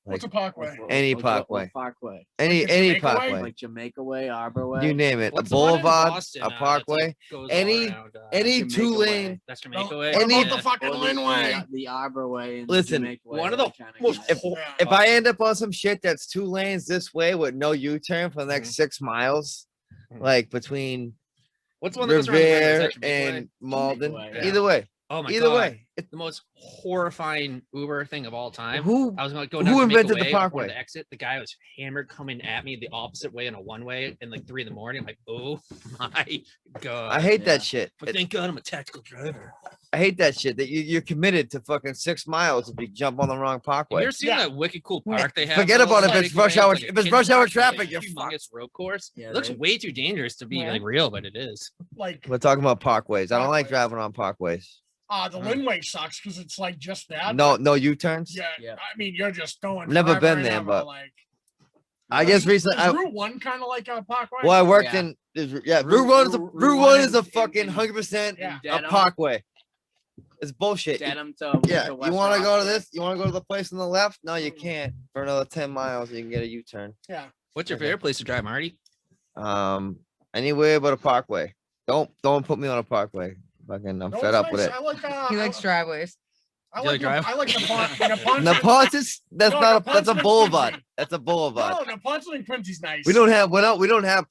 What's a Like parkway? any What parkway. Parkway. Any Like the any Jamaica way? parkway. Like Jamaica Way, Arbor Way. You name it. What's A the one in boulevard, Boston, a that's, parkway, like, goes all any- around, any Jamaica two Way. lane. that's Jamaica No, way. What Any- about the fucking Or Linway? the Arbor Way. And Listen, Jamaica Way, one of they the kinda most get- Yeah. If I end up on some shit that's 2 lanes this way with no U-turn for the next 6 miles, Mhm. like between What's the one that goes around the river? Is Revere that Jamaica way? and Malden, Way, yeah. either way, Oh my either god. way. The most horrifying Uber thing of all time. Who I was going who down Jamaica invented the way, I wanted Parkway? to exit. The guy was hammered coming at me the opposite way in a one-way in like 3 a.m. I'm like, oh my god. I hate Yeah. that shit. But thank God I'm a tactical driver. I hate that shit that you're committed to fucking 6 miles if you jump on the wrong Have parkway. you ever seen Yeah. that wicked cool park they have? Forget on about it if Jamaica it's rush way? hour- It's like if it's a rush hour kids' park, traffic, like a you're humongous road course. Yeah, It looks they- way too dangerous to be Where? like real, but it is. Like We're talking about parkways. I don't like Parkways. driving on parkways. the Linway sucks because it's like just that. No, but no U-turns. Yeah, Yeah. I mean, you're just going. Never forever been and there, ever, but like I guess recently, is I, Route 1 kind of like a parkway. well, I worked Yeah. in, Route Route- 1 is a, Route- Route Route 1 1 is a in- fucking in- 100% Yeah. a Dedham. parkway. It's bullshit. Dedham to Yeah, to you West want to go to Rockford. this? You want to go to the place on the left? No, you can't. For another 10 miles, you can get a U-turn. Yeah. What's your Okay. favorite place to drive, Marty? Anywhere but a parkway. Don't put me on a parkway. Fucking, I'm No, fed it's up with nice. it. I like. He likes driveways. I You like. like drive? I like Naponton. Naponton, that's No, not a, that's a Naponton's boulevard. Quincy. That's a boulevard. No, Naponton and Quincy's nice. We don't have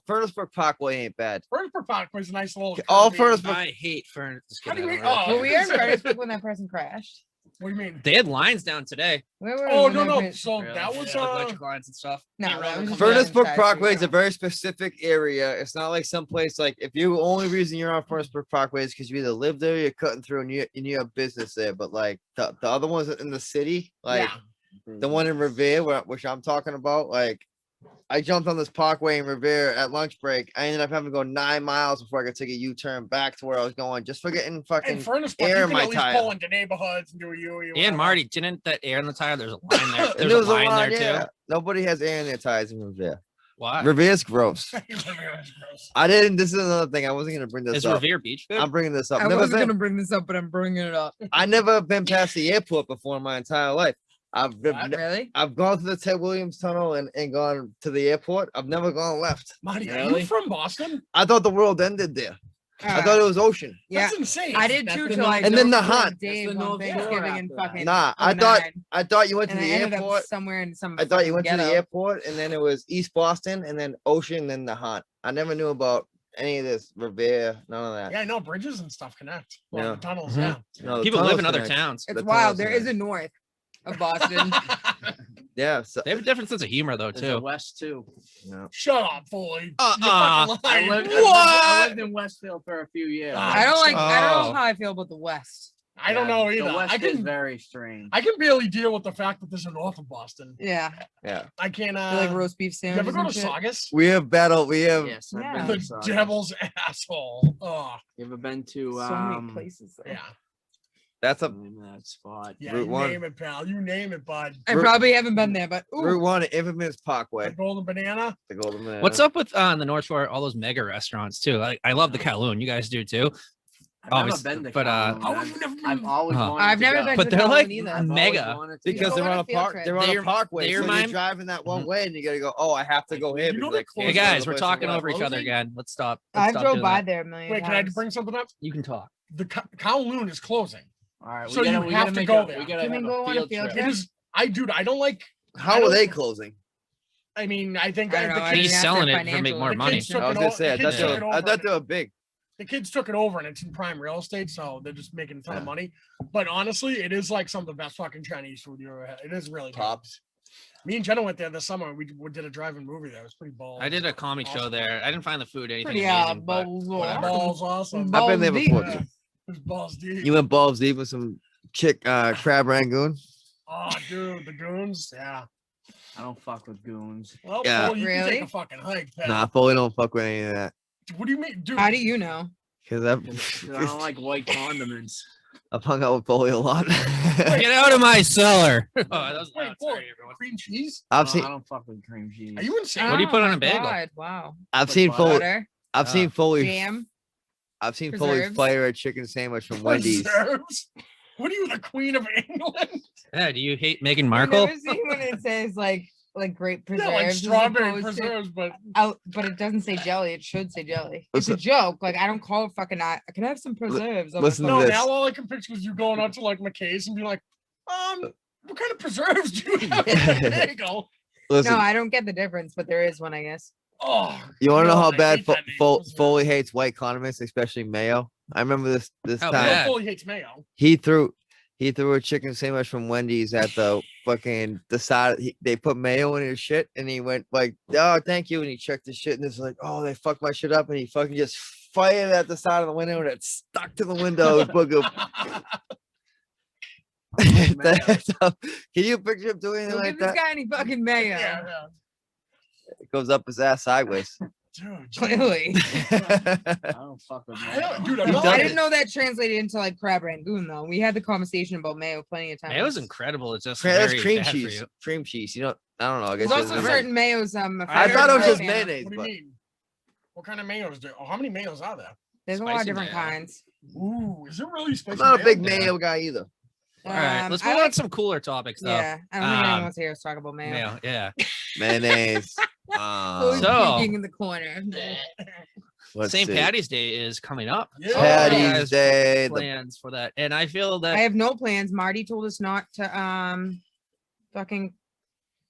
Furnaceburg Parkway ain't bad. Furnaceburg Parkway's a nice little. All curvy- Furnaceburg- I hate furnace. How do you mean? Oh, Were we in Fredericksburg when that person crashed? What do you mean? they had lines down today. Where were we Oh when no that no. person- So Really? that was Like electric lines and stuff. No, Came that around was the just corner. Furnace- Furnaceburg Side Parkway is Street. a very specific area. It's not like some place like if you only reason you're on Furnaceburg Parkway is because you either live there, or you're cutting through, and you have business there. But like the other ones in the city, like Yeah. the one in Revere, which I'm talking about, like I jumped on this parkway in Revere at lunch break. I ended up having to go 9 miles before I could take a U-turn back to where I was going, just for getting fucking And Furnaceburg, air you in can my at least tire. pull into neighborhoods and do a U. And Marty, didn't that air in the tire? There's a line there. And There's a line line, there yeah. too. Nobody has air in their tires in Revere. Why? Revere's gross. Gross. I didn't. This is another thing. I wasn't gonna bring this Is up. Revere Beach good? I'm bringing this up. I Never wasn't been, gonna bring this up, but I'm bringing it up. I never been past the airport before in my entire life. Really? I've gone to the Ted Williams tunnel and gone to the airport. I've never gone left. Marty, are Really? you from Boston? I thought the world ended there. I thought it was ocean. Yeah, That's insane. I did That's too. the Till I North- And then the drove through hunt. Dave That's the on North Shore Thanksgiving and after that. fucking. Nah, I 09, thought you went to and the I ended up airport. somewhere in some. I thought you fucking went to the ghetto. airport and then it was East Boston and then ocean, then the hunt. I never knew about any of this Revere, none of that. Yeah, I know bridges and stuff connect. Well, Yeah. the tunnels, Mhm. yeah. No, the People live tunnels in other connect. towns. It's The wild. tunnels There is connect. a north of Boston. Yeah. So, They have a different sense of humor though There's a too. West too. no. Shut up, Foley. Uh-uh. You fucking I lying. lived, What? I lived in Westfield for a few years. Ah, I don't like. I don't Oh. know how I feel about the West. I don't know The either. West I is can very strange. I can barely deal with the fact that there's a north of Boston. Yeah, Yeah. I can't they like roast beef you ever sandwiches. go to and shit. Saugus? We have battle. We have Yes, Yeah. I've been The to Saugus. devil's asshole. Oh, You ever been to So many places. Though. yeah. That's a in that spot. Yeah, Route you 1. name it, pal. You name it, bud. I Route- probably haven't been there, but ooh, Route 1, infamous The Parkway. golden banana. The Golden Banana. What's up with on the North Shore? All those mega restaurants too. I love the Kowloon. You guys do too. I've never Obviously, been to but, Kowloon. Oh, you've never I've been- always Uh-huh. wanted I've to never go. been But to they're Kowloon like either. I've always mega. wanted to Because go. they're Go on on a a field park. trip. They're on They a parkway. they So remind- you're driving that one Mhm. way, and you gotta go. Oh, I have to go here. You know because they're I can't closing- Hey go to guys, the we're place talking I want. over each other Closing? again. Let's stop. Let's I've stop drove doing by that. there a million Wait, can I times. bring something up? You can talk. The Kowloon is closing. All right, So you have to make go a- there. We gotta Can we have go a on a field field trip. It is. Dude, I don't like. How are they closing? I mean, I think I don't know, the I kids, mean, He's that's selling their it to make financial more the money. kids took I was it gonna over. say. I The thought kids they took it were, I over. thought they were big. The kids took it over, and it's in prime real estate, so they're just making a ton of Yeah. money. But honestly, it is like some of the best fucking Chinese food you ever had. It is really good. Tops. Me and Jenna went there this summer. We did a drive-in movie there. It was pretty balls. I did a comedy show Awesome. there. I didn't find the food anything Pretty amazing, but balls whatever. Balls awesome. I've been there Balls before deep. too. It was balls deep. You went balls deep with some crab rangoon. Oh, dude, the goons. Yeah. I don't fuck with goons. Well, Yeah. Paul, you can take Really? a fucking hike. Pal. Nah, fully don't fuck with any of that. What do you mean, dude? How do you know? Because I don't like white condiments. I've hung out with Foley a lot. Get out of my cellar. Oh, that was Wait, loud. Paul, Sorry, everyone. cream cheese? I've No, seen I don't fuck with cream cheese. Are you insane? What do you put on my a bagel? God, wow. I've With seen butter? Foley. Butter, I've seen Foley. jam. I've seen Foley preserves. flavor a chicken sandwich from Wendy's. Preserves? What are you, the Queen of England? Yeah, do you hate Meghan I've Markle? never seen when it says like grape preserves. Yeah, like as strawberry opposed to- preserves, but out, but it doesn't say jelly. It should say jelly. It's a joke. Like I don't call it fucking. I can I have some preserves. on my listen to no, phone? this. now all I can picture is you going out to like McKay's and being like, what kind of preserves do you have in that bagel? Listen, No, I don't get the difference, but there is one, I guess. Oh, you want to know no, how I bad hate that name. Foley hates white condiments, especially mayo. I remember this How time. bad? Foley hates mayo. He threw a chicken sandwich from Wendy's at the fucking the side. They put mayo in his shit, and he went like, "Oh, thank you," and he checked his shit, and it's like, "Oh, they fucked my shit up," and he fucking just fired at the side of the window, and it stuck to the window. Can you picture him doing anything Don't like give this that? guy any fucking mayo. Yeah, yeah. It goes up his ass sideways. Dude, Clearly. I don't fuck with I don't- mayo. dude, I'm He not does I it. didn't know that translated into like crab rangoon though. We had the conversation about mayo plenty of times. It was incredible. It's just That's very cream bad for cheese. you. Cream cheese. You know, I don't know. I guess There's it's also just- certain mayos. I thought it was just fan of. mayonnaise, What do you but mean? What kind of mayos do? Oh, how many mayos are there? There's a lot of Spicy different mayo. kinds. Ooh, is it really I'm spicy? not a big mayo? mayo guy either. All right, let's I move on like- to some cooler topics though. Yeah, I don't think anyone Um, wants to hear us talk about mayo. Mayo, yeah. Mayonnaise. Always So- puking in the corner. Let's St. see. Patty's Day is coming up. Yeah. Patty's Guys, Day. The Plans for that, and I feel I that have no plans. Marty told us not to fucking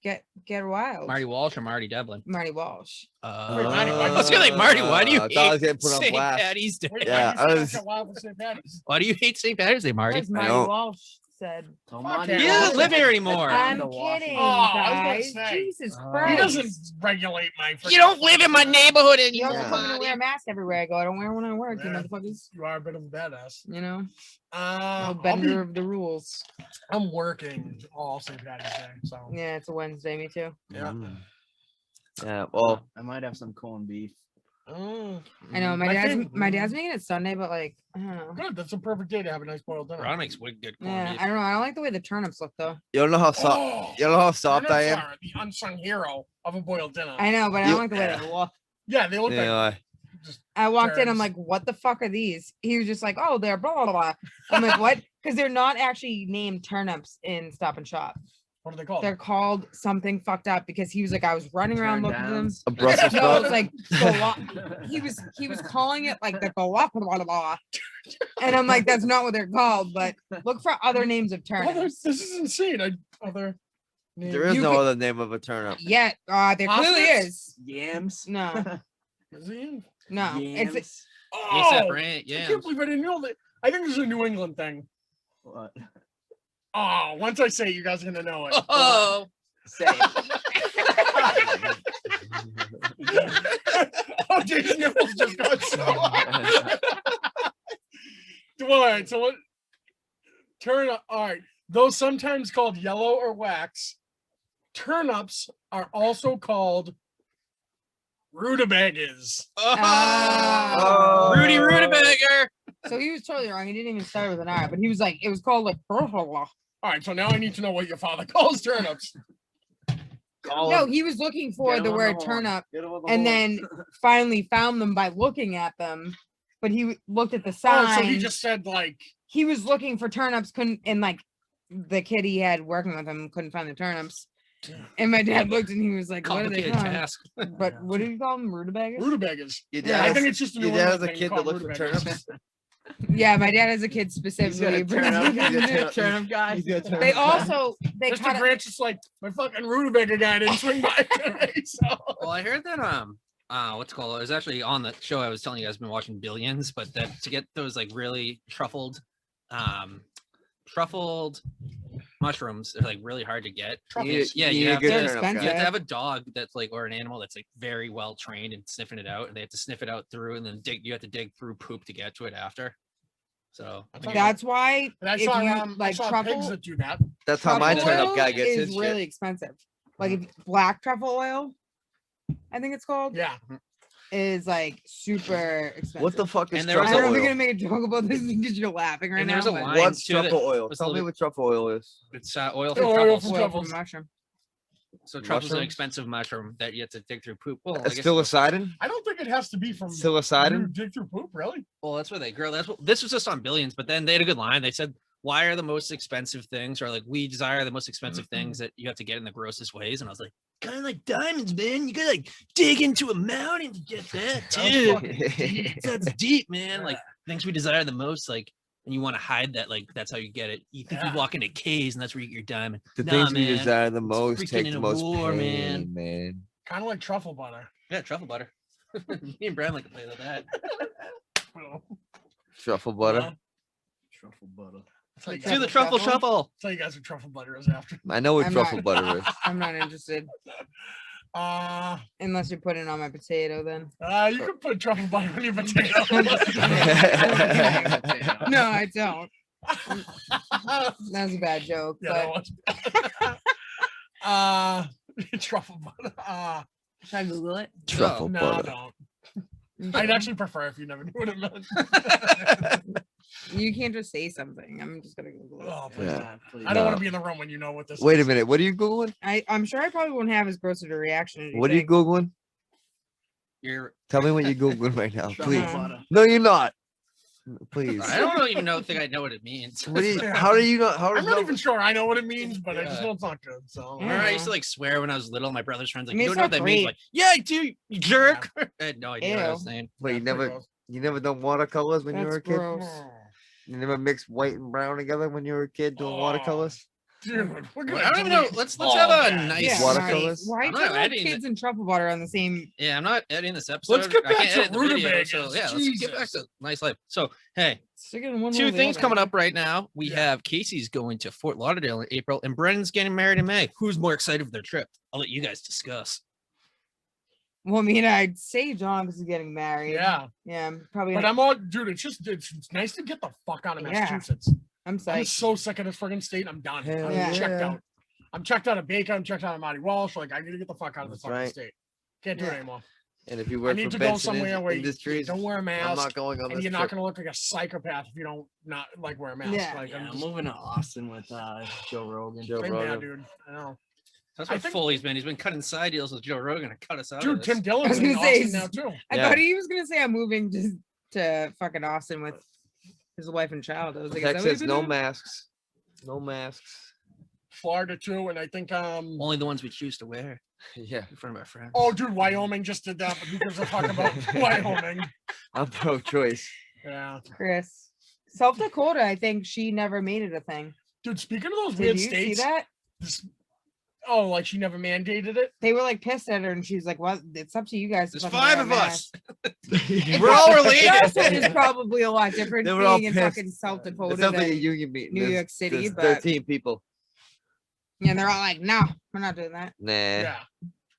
get wild. Marty Walsh or Marty Devlin. Marty Walsh. Wait, Marty, why- I was gonna say, Marty, why do you I thought I was hate getting put on St. blast. Patty's Day? Wait, Yeah, why I you was- say wild for St. Patty's? Why do you hate St. Patty's Day, Marty? Because Marty don't. Walsh said. So Fuck Marty it. He doesn't Walsh- live here anymore. I'm to Washington. kidding, Oh, I was guys. gonna say. Jesus Oh. Christ. He doesn't regulate my. You freaking don't live in my fucking- neighborhood You anymore. also Yeah. told me to wear a mask everywhere I go. I don't wear one at work, you Yeah. motherfuckers. You are a bit of a badass. You know, no I'll bender of the rules. I'm working all St. Patty's Day, so Yeah, it's a Wednesday. Me too. yeah. Mm. Yeah. Well, I might have some corned beef. Mm, I know my My dad's favorite- my dad's making it Sunday, but like I don't know. good. That's a perfect day to have a nice boiled dinner. Ron makes wicked good corned Yeah, beef. I don't know. I don't like the way the turnips look though. you don't know how soft. Oh, You don't know how soft I turnips am. are the unsung hero of a boiled dinner. I know, but I You- don't like the way they look. Yeah, they look You know, like just I walked in, I'm Turns. like, what the fuck are these? He was just like, oh, they're blah blah blah. I'm like, what? Because they're not actually named turnips in Stop and Shop. what are they called? They're called something fucked up because he was like, I was running around Turn looking at them. downs. a Brussels No, sprout. it's like he was calling it like the blah blah blah. And I'm like, that's not what they're called, but look for other names of Oh, turnips. this is insane. Other. There is You no could- other name of a turnip. Yeah, there clearly Parsnips? is. Yams. No, Is he? no. Yams. It's Oh, ASAP Rant, I yeah. can't believe I didn't know that. I think this is a New England thing. What? Oh, once I say it, you guys are gonna know it. Oh, Say it. Oh, Jason nipples just got so hot. All right, so what? Turn up. All right, though sometimes called yellow or wax, turnips are also called rutabagas. oh. Rudy Rutabaga. So he was totally wrong. He didn't even start with an R, but he was like, it was called like. All right, so now I need to know what your father calls turnips. No, he was looking for Get him the on word the turnip, horn. and then finally found them by looking at them. But he looked at the sign. Oh, so he just said like. He was looking for turnips, couldn't, and like the kid he had working with him couldn't find the turnips. And my dad looked and he was like, "What are they Complicated called?" task. But what do you call them? Rutabagas? Rutabagas. Your Yeah, I dad, think it's just a your New dad has England a thing kid that called looks for rutabagas. turnips. Yeah, my dad has a kid He's got specifically. a turnip. He's a They turnip guy. He's got they also they Mr. cut it. Grant's just like, my fucking rutabaga guy didn't swing by today, so. Well, I heard that what's it called? It was actually on the show I was telling you guys, I've been watching Billions, but that to get those like really truffled mushrooms, they're like really hard to get. Truffles. Yeah, you you need a have good to, They're turnip guy. you have to expensive. have a dog that's like, or an animal that's like very well trained in sniffing it out, and they have to sniff it out through, and then you have to dig through poop to get to it after. So That's why And I if saw, you I like saw pigs truffle, that do that. That's how my truffle turnip oil guy gets is his really shit. expensive. Like if black truffle oil, I think it's called, Yeah. is like super expensive. What the fuck is And there was I don't truffle know if you're oil? gonna make a joke about this because you're laughing right And now. there's a but- line What's too that truffle oil? was Tell me little- what truffle oil is. it's oil Oil from truffles. from Oil truffles. from mushroom. So truffle's an Mushrooms? expensive mushroom that you have to dig through poop. Well, I guess Psilocybin? I don't think it has to be from you Psilocybin? dig through poop, really. well, that's where they grow. That's what this was just on Billions, but then they had a good line. They said, "Why are the most expensive things, or like we desire the most expensive things that you have to get in the grossest ways?" And I was like, "Kind of like diamonds, man. You gotta like dig into a mountain to get that too. That's deep, man. Like things we desire the most, like." And you want to hide that, like that's how you get it. You think Yeah. you walk into caves and that's where you get your diamond. The Nah, things we man. desire the It's most freaking take in the a most war, pain, man. Kind of like truffle butter. Yeah, truffle butter. Me and Brian like to play with that. Truffle butter. Yeah. Truffle butter. Tell you Do guys the what truffle shuffle. Tell you guys what truffle butter is after. I know what I'm truffle not- butter is. I'm not interested unless you put it on my potato. Then You can put truffle butter on your potato. no, I don't. That's a bad joke. Yeah, but that was. Truffle butter. should I Google it? Truffle No, butter. don't. I'd actually prefer if you never knew what it meant. You can't just say something. I'm just gonna Google it. Oh, please Yeah. don't. Please. I don't want No. to be in the room when you know what this Wait a is. minute. What are you Googling? I'm sure I probably won't have as gross of a reaction as you What are you think. Googling? You're Tell me what you're Googling right now, Truffle please. butter. No, you're not. Please. I don't even think I know what it means. What do you, how do you not? How I'm does not no- even sure I know what it means, but I just Yeah. know it's not good. So Remember, I used to Yeah. like swear when I was little. My brother's friends like, I mean, "You it's don't know what not that means?" great. Like, "Yeah, I do, you jerk." I had no idea what I was Ew. saying. Wait, Yeah, pretty you never done watercolors when you That's were a kid? gross. gross. You never mixed white and brown together when you were a kid doing Oh. watercolors? Dude, we're Well, gonna I don't even know. delete Let's all have a that. nice Yeah, watercolors? Why I'm do not you have editing kids and truffle butter on the same? Yeah, I'm not editing this episode. get I back can't to edit the video, rutabagas. so yeah, let's get back Jesus. to nice life. So hey, Stick it in one two way or the things other. coming up right now. We Yeah. have Casey's going to Fort Lauderdale in April, and Brendan's getting married in May. Who's more excited for their trip? I'll let you guys discuss. Well, I mean, I'd say John because he's getting married. Yeah, Yeah, I'm probably. but Gonna, I'm all, dude. It's nice to get the fuck out of Yeah. Massachusetts. I'm I'm psyched. so sick of this friggin' state. I'm done. Hell I'm yeah. checked out. I'm checked out of Baker. I'm checked out of Marty Walsh. Like I need to get the fuck out of this That's fucking right. state. Can't do it Yeah. anymore. And if you I work need for to go Benson somewhere where you Industries, don't wear a I'm mask, not going on and this you're not trip. gonna look like a psychopath if you don't not like wear a mask. Yeah. Like Yeah, I'm I'm just, moving to Austin with Joe Rogan. Joe same man, Rogan. dude. I know. That's I what think- Foley's been. He's been cutting side deals with Joe Rogan to cut us out. Dude, of Tim this. Dillon's was in gonna say, Austin now too. I Yeah. thought he was gonna say I'm moving to fucking Austin with his wife and child. I was like, is that Text what says he's no doing? masks. No masks. Florida too, and I think Only the ones we choose to wear Yeah, in front of our friends. oh dude, Wyoming just did that, but who gives a fuck about Wyoming? I'm pro-choice. Yeah. Chris. South Dakota, I think she never made it a thing. Dude, speaking of those Did weird you see states, that? this, oh, like she never mandated it? They were like pissed at her, and she was like, "Well, it's up to you guys." To There's fucking 5 wear a of us. mask." We're all related. Charleston is probably a lot different They were all being in pissed. fucking South Dakota It sounds like a than union meeting. New There's- York City, there's but 13 people. yeah, they're all like, "No, we're not doing that." Nah. Yeah.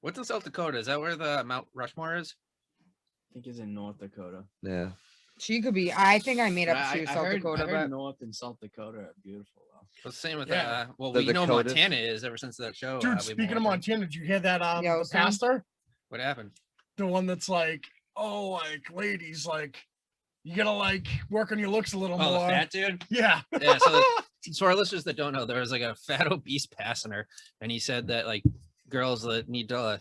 What's in South Dakota? Is that where the Mount Rushmore is? I think it's in North Dakota. Yeah. She could be. I think I made But up she was South heard, Dakota, I heard but North and South Dakota are beautiful though. Well, same with Yeah. well, The we know Dakotas. Montana is ever since that show. Dude, we speaking of watched it. Montana, did you hear that the Yellowstone? pastor? What happened? The one that's like, oh, like ladies, like You gotta like work on your looks a little Oh, the more. fat dude. Yeah. Yeah. So our listeners that don't know, there was like a fat obese passenger, and he said that like girls that need to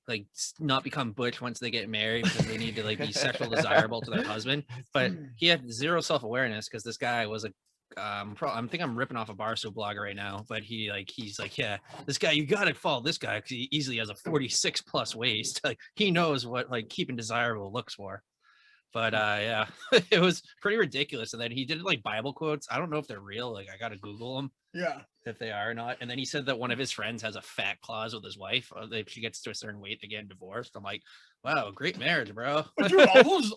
like not become butch once they get married because they need to like be sexual desirable to their husband. But he had zero self-awareness because this guy was a I'm ripping off a Barstool blogger right now, but he's like, yeah, this guy, you gotta follow this guy because he easily has a 46 plus waist. Like he knows what like keeping desirable looks for. But yeah, it was pretty ridiculous. And then he did like Bible quotes. I don't know if they're real. Like I gotta Google them. Yeah. If they are or not. And then he said that one of his friends has a fat clause with his wife. If she gets to a certain weight, they get divorced. I'm like, wow, great marriage, bro. But dude,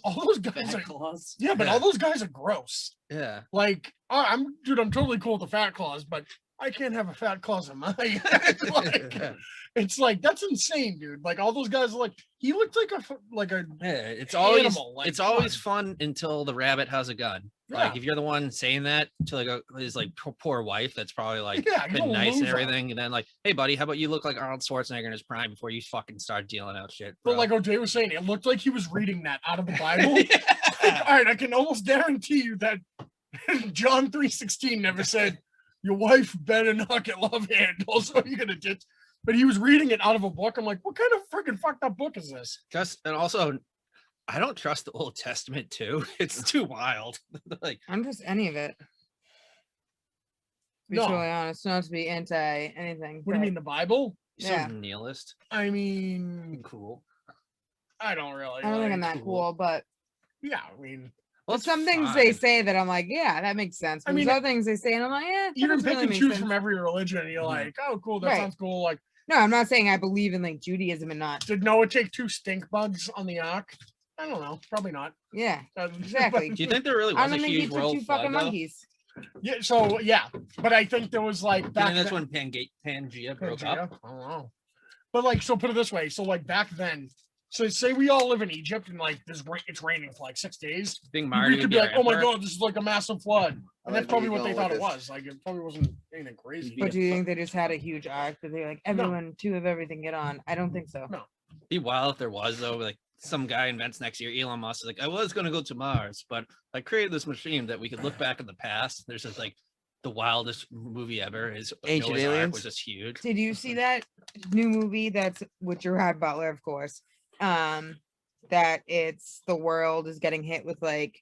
all those guys are clause. yeah, but Yeah. all those guys are gross. Yeah. Like, I'm totally cool with the fat clause, but I can't have a fat clause in my it's like that's insane, dude. Like all those guys are like he looked like a Yeah, it's always animal, like, it's come always on. fun until the rabbit has a gun. Yeah. Like if you're the one saying that to like his like poor wife, that's probably like Yeah, you're been a nice and loser. everything, and then like, hey buddy, how about you look like Arnold Schwarzenegger in his prime before you fucking start dealing out shit? But bro?" like OJ was saying, it looked like he was reading that out of the Bible. Yeah. All right, I can almost guarantee you that John 3:16 never said your wife better not get love handles or you're gonna ditch. But he was reading it out of a book. I'm like, what kind of freaking fucked up book is this? And also, I don't trust the Old Testament too. It's too wild. Like I don't trust any of it. To be No. totally honest, not to be anti anything. What do you mean, the Bible? he's Yeah. so nihilist. I mean, Cool. I don't really. I don't think I'm like- that cool, but Yeah, I mean, Well, there's some things they fine. say that I'm like, yeah, that makes sense. I But mean, there's other things they say, and I'm like, yeah, that you can doesn't pick really and make choose sense. from every religion, and you're Mhm. like, oh, cool, that Right. sounds cool. Like, No, I'm not saying I believe in like Judaism and not. did Noah take 2 stink bugs on the ark? I don't know. Probably not. Yeah, Exactly. Exactly. Do you think there really I was a don't think he huge took world 2 flood, fucking though? monkeys. Yeah. So yeah, but I think there was like Do you back think that's then- when Pangea broke Pangea? up? I don't know. But like, so put it this way. So like back then, so say we all live in Egypt and like it's raining for like 6 days. Being We Marty could would be like, our oh my emperor. god, this is like a massive flood. And I that's like where probably you're what they going thought with it this. was. Like it probably wasn't anything crazy. But do you think they just had a huge arc that they like everyone to have everything get on? I don't think so. No. Be wild if there was though. Like some guy invents next year, Elon Musk is like, I was gonna go to Mars, but I created this machine that we could look back in the past. There's just like the wildest movie ever. Is Ancient Noah's Ark Aliens? was just huge. Did you see that new movie that's with Gerard Butler, of course? That it's the world is getting hit with like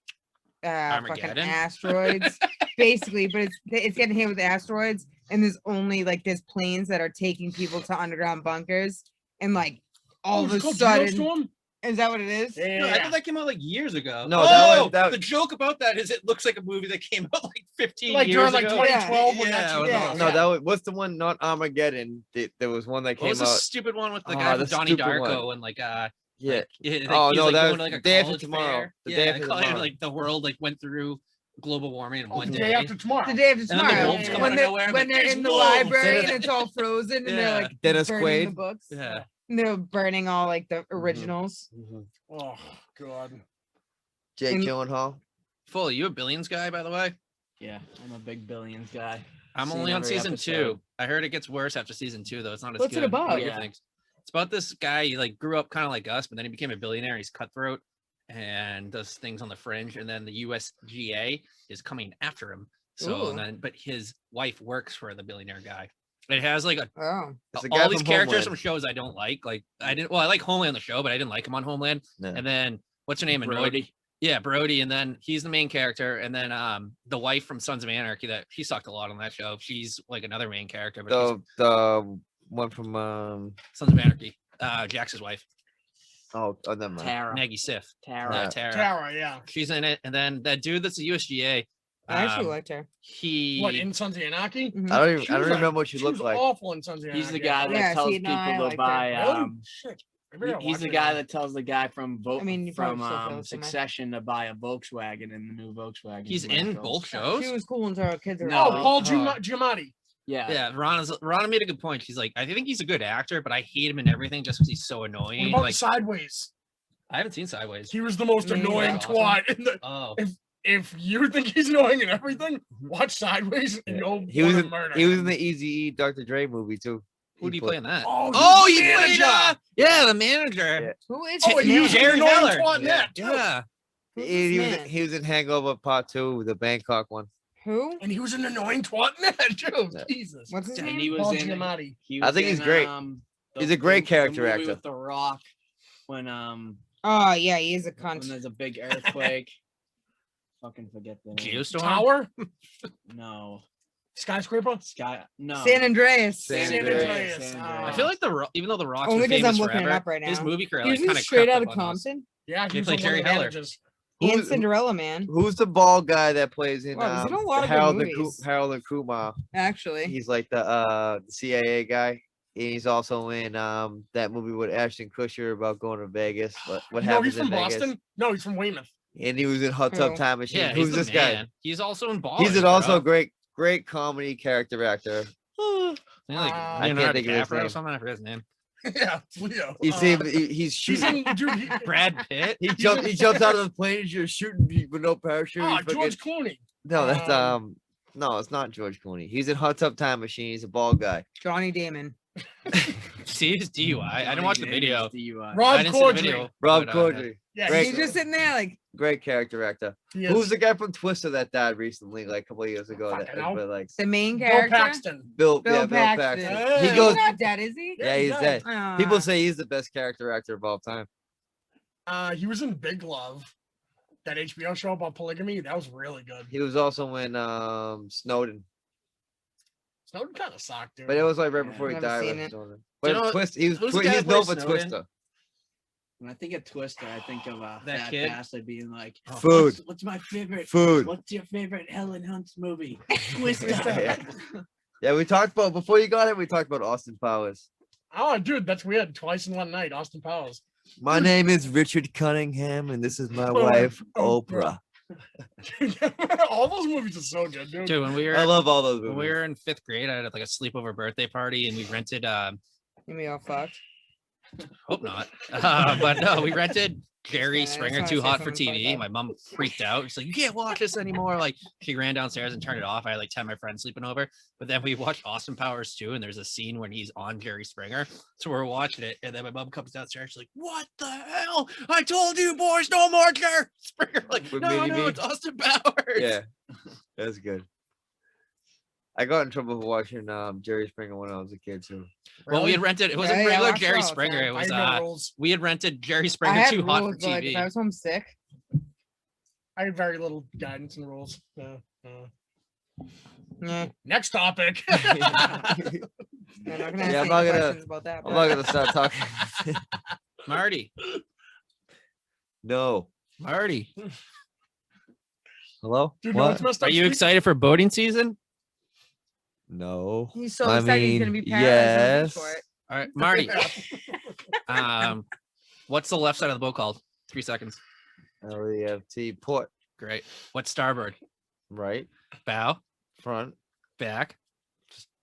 fucking Armageddon? asteroids, basically, but it's getting hit with asteroids, and there's only like there's planes that are taking people to underground bunkers, and like all of a sudden, Geostorm? is that what it is? Yeah. No, I thought that came out like years ago. No, that was- the joke about that is it looks like a movie that came out like 15 Like years during like ago. 2012 when Yeah, that's it was yeah. awesome. No, that was what's the one? Not Armageddon. There was one that What came was the out. stupid one with the Oh, guy the from Donnie stupid Darko one. and like Yeah. like, Oh, he's, no, like, that going was to like a The Day After college Tomorrow. fair. The Yeah, Day After kind of Tomorrow. like the world like went through global warming in Oh, one the day. day after tomorrow. The day after And then the tomorrow, wolves come when out of they're, nowhere, when like, they're "There's in the wolves." library Yeah. and it's all frozen, and Yeah. they're like Dennis burning the Quaid. books. Yeah. And they're burning all like the originals. Oh god. Jake And- Gyllenhaal. Full, you a Billions guy, by the way? Yeah, I'm a big Billions guy. I'm Seen only on every season episode. 2. I heard it gets worse after season 2, though. It's not as What's it good. about? What do you Yeah. think? It's about this guy. He like grew up kind of like us, but then he became a billionaire. He's cutthroat and does things on the fringe. And then the USGA is coming after him. So Ooh. and then, but his wife works for the billionaire guy. It has like a Oh, It's a guy all these from characters Homeland. from shows I don't like. Like I didn't. Well, I like Homeland the show, but I didn't like him on Homeland. No. And then what's her name? Annoyed. Brody. Yeah, Brody, and then he's the main character, and then the wife from Sons of Anarchy that she sucked a lot on that show. She's like another main character, but she's The one from Sons of Anarchy. Jax's wife, oh never mind. Tara. Maggie Siff. Tara. Yeah. Tara. Tara, yeah. She's in it, and then that dude that's the USGA. I actually um, liked her. he What in Sons of Anarchy? Mhm. I don't even She I don't was, like- remember what she She looked was like. awful in Sons of Anarchy. He's the guy that Yeah, tells see, no, I people liked to her. buy. Really? Shit. Maybe I'll He's watch the it guy now. that tells the guy from I mean, you probably from still feel the same way. Succession to buy a Volkswagen in the new Volkswagen. he's when it in goes. both shows. She was cool until her kids were No. Oh, Paul Oh. Giamatti. Yeah. Yeah, Rana made a good point. She's like, I think he's a good actor, but I hate him in everything just because he's so What annoying. about Like, Sideways? I haven't seen Sideways. He was the most Me annoying neither. twat. In the, Oh, if you think he's annoying in everything, watch Sideways and you'll He was wanna in, murder he was him. in the Easy Dr. Dre movie too. who do you played- play in that? Oh, Oh, he's he the played manager. yeah, the manager. Yeah. Who is Oh, his he was name? an Jerry annoying Heller. twat in that, too. Yeah, Who's He this was, man? he was in Hangover Part 2, the Bangkok one. Who? And he was an annoying twat in that too. Yeah. Jesus. What's his And name? he was Paul in. Giamatti. He I was think he's in, great. He's a great character movie actor. with The Rock when Oh yeah, he is a when cunt. there's a big earthquake. Fucking forget the name. Geostorm. Tower, No. skyscraper. Sky. No. San Andreas. San San Andreas. Andreas. I feel like even though the Rock's Only been 'cause I'm famous looking it forever, up right his now. movie career He was like kind of straight out of Compton. Yeah, He was played on one of Jerry the Heller. managers. And Who's- Cinderella Man. Who's the bald guy that plays in Wow, he's in a lot of good Harold and movies. Harold and Kumar? Actually. He's like the CIA guy. And he's also in that movie with Ashton Kutcher about going to Vegas. What No, happens he's from in Vegas? Boston. No, he's from Weymouth. And he was in Hot Who? Tub Time Machine. Yeah, Who's he's the this guy? man. He's also in Ballers. He's an also bro. great comedy character actor. Isn't he like I can't Leonardo think of his DiCaprio or name. something. I forget his name. Yeah, it's Leo. You see, he's He's shooting. in, dude. Brad Pitt. He jumps out of the plane and just shooting with no parachute. Oh, He fucking- George Clooney. No, that's um, no, it's not George Clooney. He's in Hot Tub Time Machine. He's a bald guy. Johnny Damon. See his DUI. I didn't watch the video. DUI. I Rob didn't see the Corddry. video. Rob but, Corddry. Yeah, Great. He's just sitting there like, Great character actor. he is. Who's the guy from Twister that died recently, like a couple of years ago? That Fucking hell. everybody likes. the main Bill character. Paxton. Bill Bill Paxton. Paxton. He Yeah. goes. He's not dead, is he? Yeah, he's dead. Ah. People say he's the best character actor of all time. He was in Big Love, that HBO show about polygamy. That was really good. He was also in Snowden, Snowden kind of sucked, dude. but it was like right Yeah. before he Never died. seen with it. Snowden. Do you But know- Twist, who's the guy he's that known plays for Snowden? Twister. When I think of Twister, I think of That that kid? bastard being like, Food, What's my favorite? food. What's your favorite Helen Hunt's movie? Twister. Yeah. Yeah, we talked about before you got it. We talked about Austin Powers. Oh, dude, that's weird. Twice in one night, Austin Powers. My name is Richard Cunningham, and this is my Oh, wife, Oprah. Oprah. All those movies are so good, dude. Dude, when we were I love all those when movies. we were in 5th grade, I had like a sleepover birthday party, and we rented. You me all fucked. Hope not. But no, we rented Jerry Yeah, I just Springer wanna Too say Hot for something like TV. that. My mom freaked out. She's like, "You can't watch this anymore." Like she ran downstairs and turned it off. I had like 10 of my friends sleeping over. But then we watched Austin Powers 2, and there's a scene when he's on Jerry Springer. So we're watching it, and then my mom comes downstairs. She's like, "What the hell? I told you, boys, no more Jerry Springer." Like, With no, Mini no, Me? it's Austin Powers. Yeah, that's good. I got in trouble for watching Jerry Springer when I was a kid too. Well, we had Really? rented. It wasn't Yeah, yeah, I regular watched it Jerry all the Springer. time. It I was had no rules. we had rented Jerry I Springer had Too Hot for rules, but like, TV. if I was homesick. I had very little guidance and rules. Yeah, Next topic. I'm not gonna Yeah, ask I'm any not gonna- questions about that. I'm but- not gonna start talking. Marty, No. Marty, Hello. Dude, no, it's messed up. are you Speak- excited for boating season? No. He's so I excited he's gonna mean, be paralyzed on the beach for yes. it. All right, Marty. What's the left side of the boat called? 3 seconds. LEFT port. Great. What's starboard? Right. Bow, Front. back,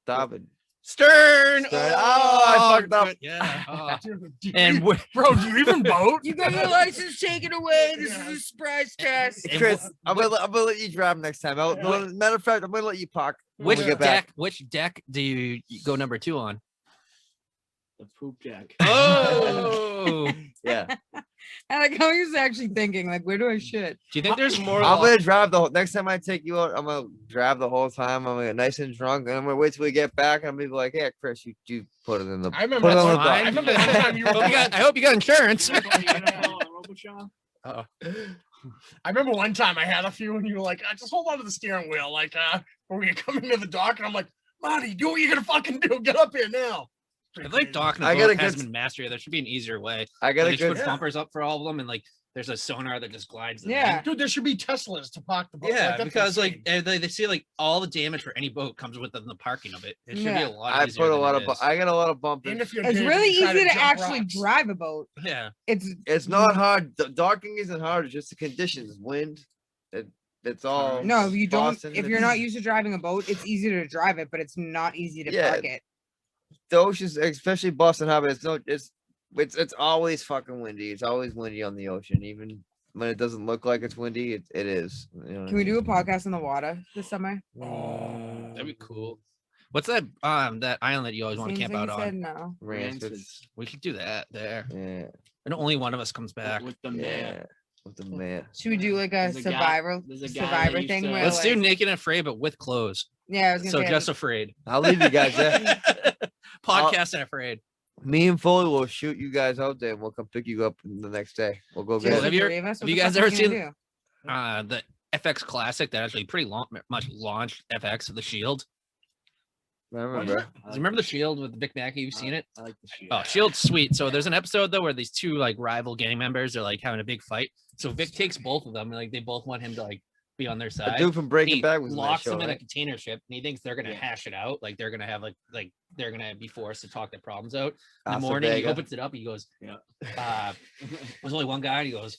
Starboard. stern. Stern. Oh, I fucked up. good. Yeah. Oh. Dude, do And you- wh- bro, do you even boat? You got your license taken away. This Yeah. is a surprise test. And Chris, I'm gonna let you drive next time. Yeah. Matter of fact, I'm gonna let you park when which we get back. deck do you go number 2 on? The poop jack. Oh. Yeah. I like how he was actually thinking, like, where do I shit? Do you think there's more? I'm gonna drive the whole next time I take you out, I'm gonna drive the whole time. I'm gonna get nice and drunk, and I'm gonna wait till we get back. And I'm gonna be like, "Yeah, Chris, you put it in the." I remember. Put it That's on fine. the I remember one time you were. I hope you got insurance. I remember one time I had a few, and you were like, "Just hold on to the steering wheel," like when we were coming to the dock, and I'm like, "Marty, do what you're gonna fucking do. Get up here now." I feel like docking a I got boat a has good- been mastered. There should be an easier way. I got They a just good. put bumpers up for all of them, and like there's a sonar that just glides them in. Yeah. Dude, there should be Teslas to park the boat. Yeah, that's because like insane. they see like all the damage for any boat comes within the parking of it. It should be Yeah. a lot I easier. put a than lot it of. is. I got a lot of bumpers. And if you're It's big, really you try easy to jump actually rocks. drive a boat. Yeah. It's not hard. Docking isn't hard. It's just the conditions, wind. It's all. No, if you don't, Boston, if you're not used to driving a boat, it's easy to drive it, but it's not easy to Yeah. park it. The oceans, especially Boston Harbor, it's always fucking windy. It's always windy on the ocean, even when it doesn't look like it's windy. It is. You know what I Can we mean? do a podcast in the water this summer? That'd be cool. What's that that island that you always want to Seems camp like out he said on? no. Rancid. We could do that there. Yeah. And only one of us comes back. With the Yeah. man. with the man. Should we do like a There's a guy- survivor there's a guy that survivor used thing? to- Where, Let's do like- naked and afraid, but with clothes. Yeah, I was gonna So say. just afraid. I'll leave you guys there. Podcast and afraid. Me and Foley will shoot you guys out there, and we'll come pick you up the next day. We'll go just get Well, it. have the you- three of us? have What you the guys fuck are ever we gonna seen- do? The FX classic that actually pretty much launched FX of the Shield. I remember. Do you remember the Shield with Vic Mackey? You've seen it? I like the shit. Oh, Shield's sweet. So there's an episode though where these two like rival gang members are like having a big fight. So Vic takes both of them, and like they both want him to like be on their The side. dude from Breaking He Bad was in that locks show, them in a right? container ship, and he thinks they're gonna Yeah. hash it out. Like they're gonna have like they're gonna be forced to talk their problems out. In the Casa morning, he Vega. opens it up. He goes, Yeah. There's only one guy. And he goes,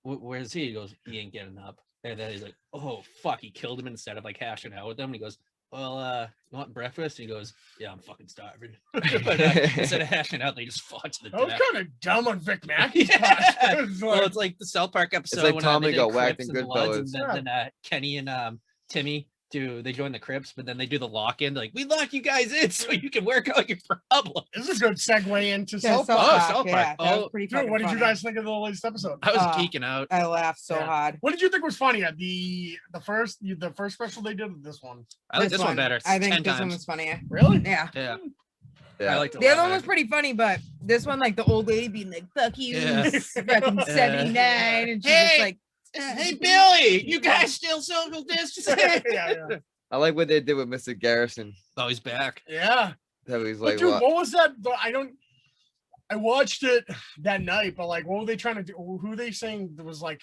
Where's he? He goes, he ain't getting up. And then he's like, oh fuck, he killed him instead of like hashing out with them. And he goes, well, you want breakfast? And he goes, yeah, I'm fucking starving. But instead of hashing out, they just fought to the That was death. kind of dumb on Vic Mackey's Yeah. part. It was Well, like- it's like the South Park episode like when Tommy they did got whacked Crips in and Bloods, Goodfellas. and then Kenny and Timmy they join the Crips, but then they do the lock-in. Like, we lock you guys in so you can work out your problems. This is a good segue into Yeah, South South Park. Park. Park, South yeah, Park. that was Oh, pretty Dude, fucking what did you funny. guys think of the latest episode? I was Uh, geeking out. I laughed so Yeah. hard. What did you think was funnier? The first special they did, or this one? I like this one better. I think 10 this one times. was funnier. Really? Yeah. Yeah, Yeah. I liked it. a The lot other one was better. pretty funny, but this one, like the old lady being like, fuck you, Yeah. fucking 79. And she's Hey! just like, Hey Billy, you guys still social distancing? yeah. I like what they did with Mr. Garrison. Oh, he's back. Yeah. That he's But like, dude, what? what was that? I watched it that night, but like, what were they trying to do? Who they saying that was like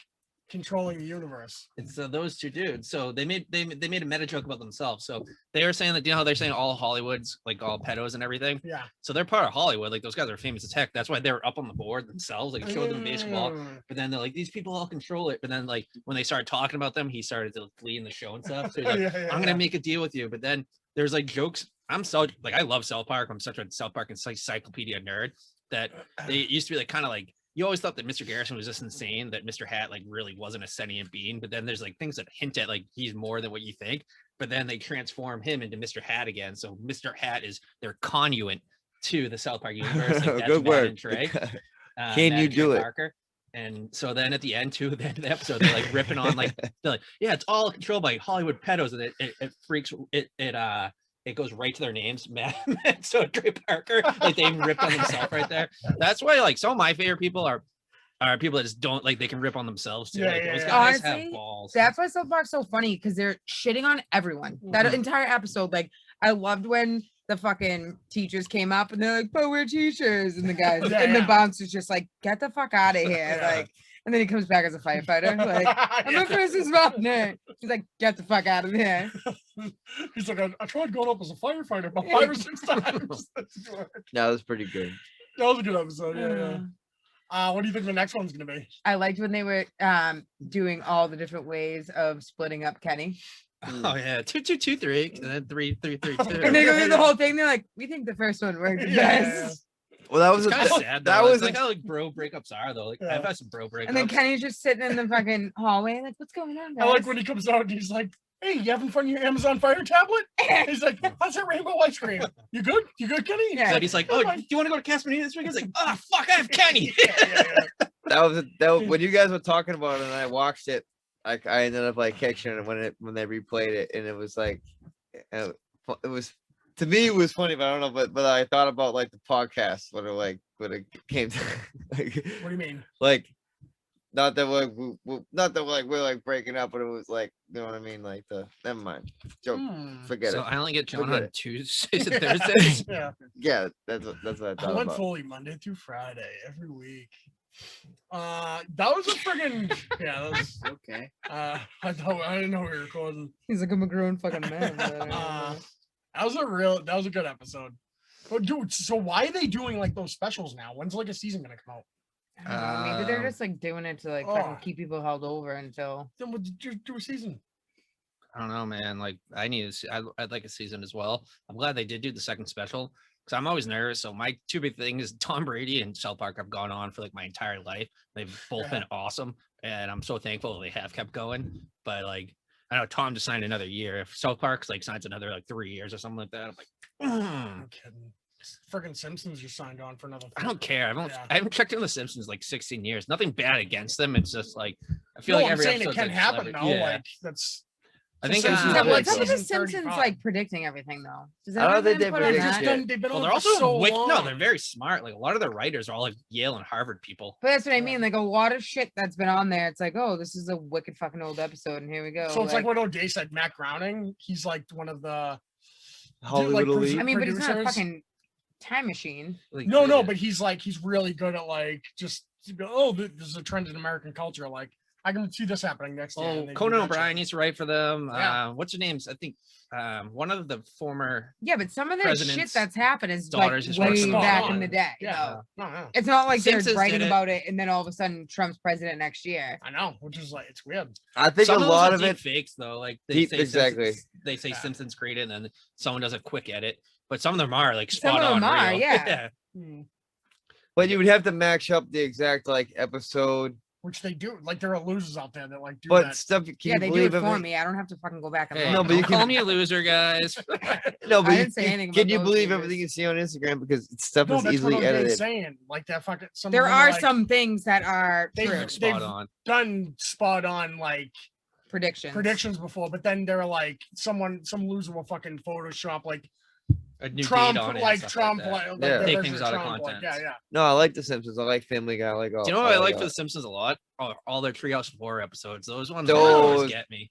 controlling the universe? It's those two dudes. So they made a meta joke about themselves. So they were saying that, you know how they're saying all Hollywood's like all pedos and everything. Yeah. So they're part of Hollywood. Like those guys are famous as heck. That's why they're up on the board themselves. Like it showed them basketball. But then they're like, these people all control it. But then like when they started talking about them, he started to flee in the show and stuff. So he's like, I'm gonna make a deal with you. But then there's like jokes. I'm so like I love South Park. I'm such a South Park encyclopedia nerd that they used to be like kind of like you always thought that Mr. Garrison was just insane, that Mr. Hat like really wasn't a sentient being. But then there's like things that hint at like he's more than what you think. But then they transform him into Mr. Hat again. So Mr. Hat is their conduit to the South Park universe. Like, that's Good Matt work. and Trey. Can Matt you and do Trey it? Parker. And so then at the end too, the end of the episode, they're like ripping on like they're like, yeah, it's all controlled by Hollywood pedos, and it freaks it goes right to their names, Matt so Trey Parker, like they ripped on themselves right there. That's why like some of my favorite people are people that just don't like they can rip on themselves too. Yeah, Like, yeah, those yeah. guys Honestly, have balls. that's why South Park's so funny because they're shitting on everyone. That Mhm. entire episode, like, I loved when the fucking teachers came up and they're like, but we're teachers. And the guys, Yeah, and the yeah. bouncer's just like, get the fuck out of here. Yeah. Like, and then he comes back as a firefighter. Like, I'm the first responder. He's like, get the fuck out of here. He's like, I tried going up as a firefighter about Yeah. 5 or 6 times. That's good. That was pretty good. That was a good episode. Yeah. What do you think the next one's gonna be? I liked when they were doing all the different ways of splitting up Kenny. Oh yeah, 2 2 2 3, and then 3 3 3 2. And they go through the whole thing. They're like, we think the first one worked the Yeah, best. Well, that was It's a, kind of sad though. that It's was like a, how like bro breakups are though. Like I've Yeah. had some bro breakups. And then Kenny's just sitting in the fucking hallway, like, what's going on? I like guys?" when he comes out and he's like, "Hey, you having fun with your Amazon Fire tablet?" He's like, "How's that rainbow ice cream? You good? You good, Kenny?" Yeah. So he's like, oh, do you want to go to Casper this week? He's like, oh fuck, I have Kenny. Yeah. when you guys were talking about it and I watched it, I ended up like catching it when they replayed it, and it was like, it was to me it was funny, but I don't know, but I thought about like the podcast when it came to like, What do you mean? like not that we're like breaking up, but it was like, you know what I mean, like the never mind, joke, forget So it. I only get John Forget on it. Tuesdays and Thursdays. Yeah. Yeah, that's what I I thought went about. fully Monday through Friday every week. That was a friggin' yeah. That was, Okay. I didn't know we were recording. He's like, I'm a grown fucking man. but, That was a good episode. But dude, so why are they doing like those specials now? When's like a season gonna come out? I don't know, maybe they're Um, just like doing it to like fucking oh. keep people held over until. Then we'll do a season. I don't know, man. Like I need to see, I'd like a season as well. I'm glad they did do the second special because I'm always nervous. So my two big things is Tom Brady and South Park have gone on for like my entire life. They've both Yeah. been awesome, and I'm so thankful they have kept going. But like I know Tom just signed another year. If South Park's like signs another like 3 years or something like that, I'm like, I'm kidding. Freaking Simpsons just signed on for another. I don't care. Yeah. I haven't checked in the Simpsons like 16 years. Nothing bad against them. It's just like I feel No, like I'm every saying it episode's can like happen celebrity- though. Yeah. Like that's. I think Simpsons Yeah, are, what's up with the season Simpsons 35. like predicting everything though? Does I don't think anyone they put on predict that? shit. They've been Well, on they're for also so no, long. they're very smart. Like a lot of their writers are all like Yale and Harvard people. But that's what I Yeah. mean. Like a lot of shit that's been on there. It's like, oh, this is a wicked fucking old episode, and here we go. So it's like what O'Day said. Matt Groening, he's like one of the. Hollywood like, elite. I mean, but it's not a producers. fucking time machine. Like, No, yeah. but he's really good at like just oh, this is a trend in American culture. Like I can see this happening next year. Oh, and they do Conan that O'Brien shit. used to write for them. Yeah. What's your names? I think one of the former Yeah, but some of that shit President's that's happened is like daughters just work way spot back on. in the day. Yeah, though. no. It's not like Simpsons they're writing did it. about it and then all of a sudden Trump's president next year. I know, which is like it's weird. I think some a of lot those of are it. deep fakes though. Like they Deep- say exactly. Simpsons, they say Yeah. Simpsons created, and then someone does a quick edit. But some of them are like Some spot of on. them are, real. yeah. Hmm. But you would have to match up the exact like episode. Which they do. Like there are losers out there that like do But that. stuff can Yeah, you they do believe it for everything- me. I don't have to fucking go back and Hey, look. No, but don't you call can- me a loser, guys. No, but I you, didn't say anything can about you those believe losers. everything you see on Instagram because stuff No, is that's what easily O'Day's edited. saying. Like that fucking. Some of There them are like, some things that are They- true. they've Spot on. done spot on like predictions before, but then they're like some loser will fucking Photoshop like A new Trump, date on it. like and stuff Trump, Like that. like, Yeah. their Take version things of out of Trump, like, content. yeah. No, I like The Simpsons. I like Family Guy. I like all. Do you know what I like all for The that. Simpsons a lot? All their Treehouse of Horror episodes. Those ones Those- always get me.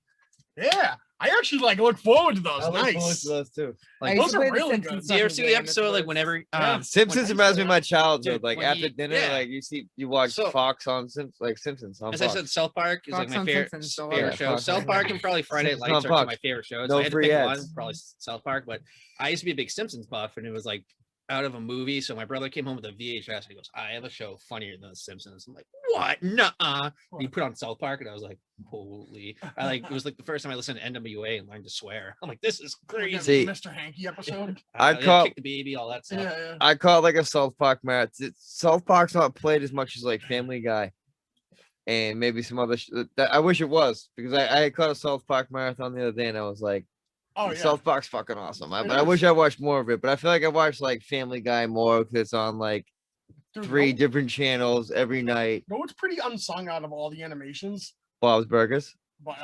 Yeah, I actually like look forward to those. I look forward Nice. to those too. I Like, used those to are play the really Simpsons good. do stuff you ever in see the the game episode like afterwards. whenever Yeah. Simpsons when- reminds me of my childhood. Dude, like when after he- dinner, yeah. like you watch So- Fox on Simpsons on As I Fox. said, South Park is like Fox my on favorite, Simpsons, so favorite yeah, show. Fox South on- Park and probably Friday Night Simpsons Lights on are two of Fox. my favorite shows. No I had to free pick ads. one, probably South Park. But I used to be a big Simpsons buff, and it was like out of a movie. So my brother came home with a VHS, and he goes, "I have a show funnier than The Simpsons." I'm like, "What? Nuh-uh." He put on South Park, and I was like, "Holy!" I like it was like the first time I listened to NWA and learned to swear. I'm like, "This is crazy." See- Mr. Hanky episode. I Yeah, caught- Kick the baby, all that stuff. Yeah. I call it like a South Park marathon. South Park's not played as much as like Family Guy, and maybe some other. That I wish it was because I caught a South Park marathon the other day, and I was like, Oh yeah. South Park's fucking awesome. It I is. wish I watched more of it, but I feel like I watched like Family Guy more because it's on like Dude, 3 no- different channels every night. No, it's pretty unsung out of all the animations. Bob's Burgers. But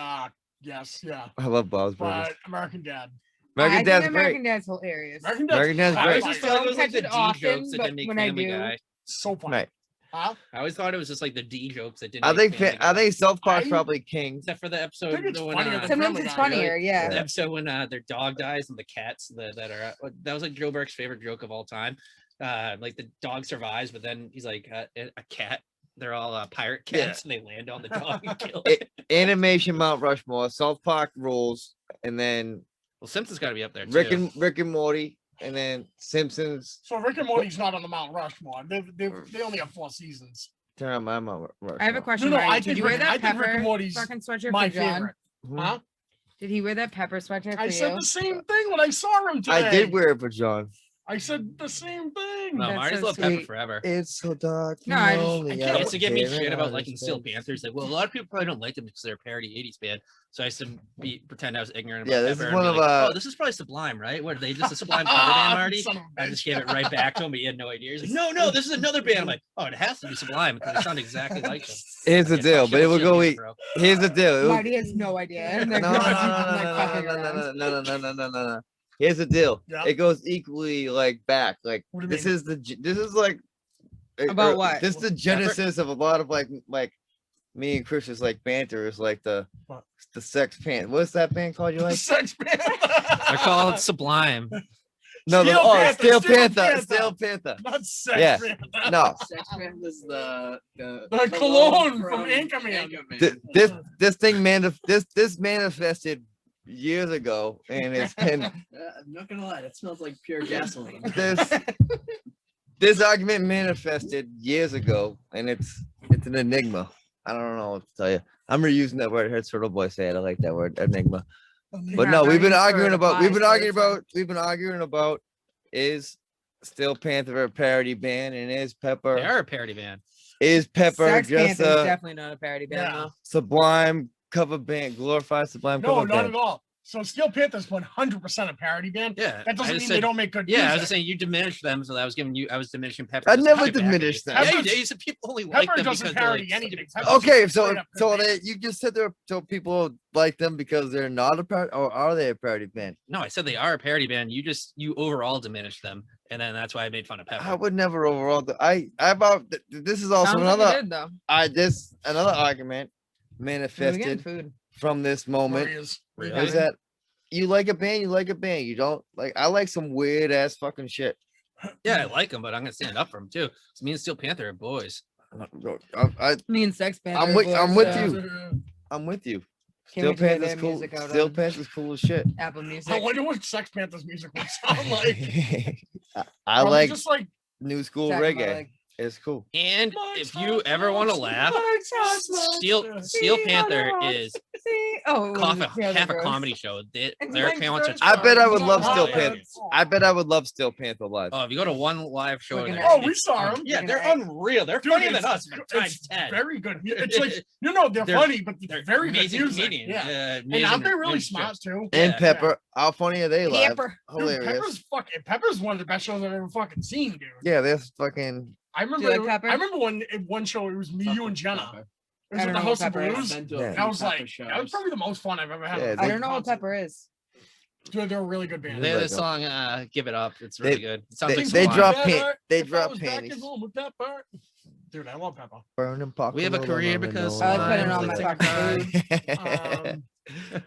yes, yeah. I love Bob's Burgers. But American Dad. American I Dad's think American great. Dad's hilarious. American Dad's, American Dad's I great. always just thought it was like the D Catch it often, jokes that but didn't make when I Family do- Guy. so funny. Right. Huh? I always thought it was just like the D jokes that didn't. I make think Family I Guy. think South Park's I- probably king. Except for the I episode think it's when, funnier than Sometimes Family it's Guy, funnier, yeah. the episode when their dog dies and the cats that are that was like Joe Burke's favorite joke of all time. Like the dog survives, but then he's like a cat. They're all pirate Yeah. cats, and they land on the dog and kill It- it. Animation Mount Rushmore, South Park rules, and then Well, Simpsons got to be up there too. Rick and Morty, and then Simpsons. So Rick and Morty's not on the Mount Rushmore. They only have 4 seasons. Turn on my Mount Rushmore. I have a question. No, Marty. I Did think you wear Rick- I that think Rick and pepper Morty's fucking sweatshirt My for John? favorite. Mhm. Huh? Did he wear that pepper sweatshirt for I you? said the same thing when I saw him today. I did wear it for John. I said the same thing. No, That's Marty's so loved Pepper sweet. forever. It's so dark. No, I just- lonely I He can't- used to give me out shit here about in liking outer Steel space. Panthers. Like, well, a lot of people probably don't like them because they're a parody '80s band. So I used to pretend I was ignorant. About Yeah, this Pepper is and be one of, like, oh, this is probably Sublime, right? What are they just a Sublime cover band, Marty? Son of a I bitch. just gave it right back to him, but he had no idea. He's like, no, this is another band. I'm like, oh, it has to be Sublime because they sound exactly like them. Here's the Yeah, deal, fuck but it will shit, go. shit, bro. Here's the deal. it will- Marty has no idea. And No, they're no, no, going no, like no, fucking no, no, around. no. Here's the deal. Yeah. It goes equally like back. Like What do you this mean? is this is like About what? This is the genesis of a lot of like me and Chris's like banter is like the What? sex pant. What's that band called? You The like? Sex Panther. I call it Sublime. No, Steel Panther, Steel Steel Panther. Panther. Steel Panther. Not Sex Yeah. Panther. No, Sex Man is the cologne from Anchorman. this thing this manifested years ago, and it's and I'm not gonna lie, that smells like pure gasoline. this argument manifested years ago, and it's an enigma. I don't know what to tell you. I'm reusing that word. I heard Turtle Boy say it. I like that word, enigma. But Yeah, no, we've been Marty's arguing for about advice, we've been arguing about is Steel Panther a parody band, and is They Pepper are a parody band. Sex just Panther's a definitely not a parody band Yeah. though. Sublime cover band, glorified Sublime No, cover not band? at all. So Steel Panther's 100% a parody band. Yeah. That doesn't I mean just they said- don't make good Yeah, I was music. just saying you diminished them, so I was diminishing Pepper. I just never to get back at diminished you. them. Yeah, you Pepper's- did. You said people only like Pepper them doesn't because they're, parody like, anything. stupid. Pepper's Okay, just straight so up good so band. you just said there so people like them because they're not a parody, or are they a parody band? No, I said they are a parody band. You overall diminished them, and then that's why I made fun of Pepper. I would never overall. I about this is also Sounds like you another did, though. another argument Food again, manifested food. from this moment Warriors. Really? is that you like a band, you like a band. You don't like. I like some weird ass fucking shit. Yeah, I like them, but I'm gonna stand up for them too. 'Cause me and Steel Panther are boys. Me and Sex Panther. I'm with boys, you. I'm with you. Can't Steel wait to hear Panther's their cool. music out Steel on Panther's cool as shit. Apple Music. I wonder what Sex Panther's music would sound like. I Probably like just like new school Talking about, reggae. like, It's cool. And Mike's if you hot ever want to sauce, laugh, Mike's hot sauce. Steel Panther See, is oh, half a comedy show. Their Thanks, talents are. Chris. I bet I would It's love not Steel hot, Panther. it's- I bet I would love Steel Panther live. Oh, if you go to one live show, Looking in at their Oh, city- we saw him. Yeah, they're Looking at- unreal. They're Dude, funnier than it's- us, but times it's 10. very good. It's like they're They're- funny, but They're very good amazing music. comedians. Yeah, and amazing aren't they really music smart shows. too? And Yeah. Pepper, how funny are they live? Pepper. Dude, Hilarious. Pepper's one of the best shows I've ever fucking seen, dude. Yeah, they're fucking. I remember. like Pepper? I remember one show. It was me, you, and Jenna. Pepper. It was I at don't the know House what of Pepper is. Blues. Been to a Yeah. few That was Pepper like that was shows. probably the most fun I've ever had. Yeah, with I they- don't know what concert. Pepper is. Dude, they're a really good band. They have Like the them. song "Give It Up." It's They- really good. It sounds they- like they Sublime. drop Better pan- they if I drop was back at panties. home with Pepper. Dude, I love Pepper. Burning popcorn. We have a all career over because no I like putting one on likes my it. fucking Um,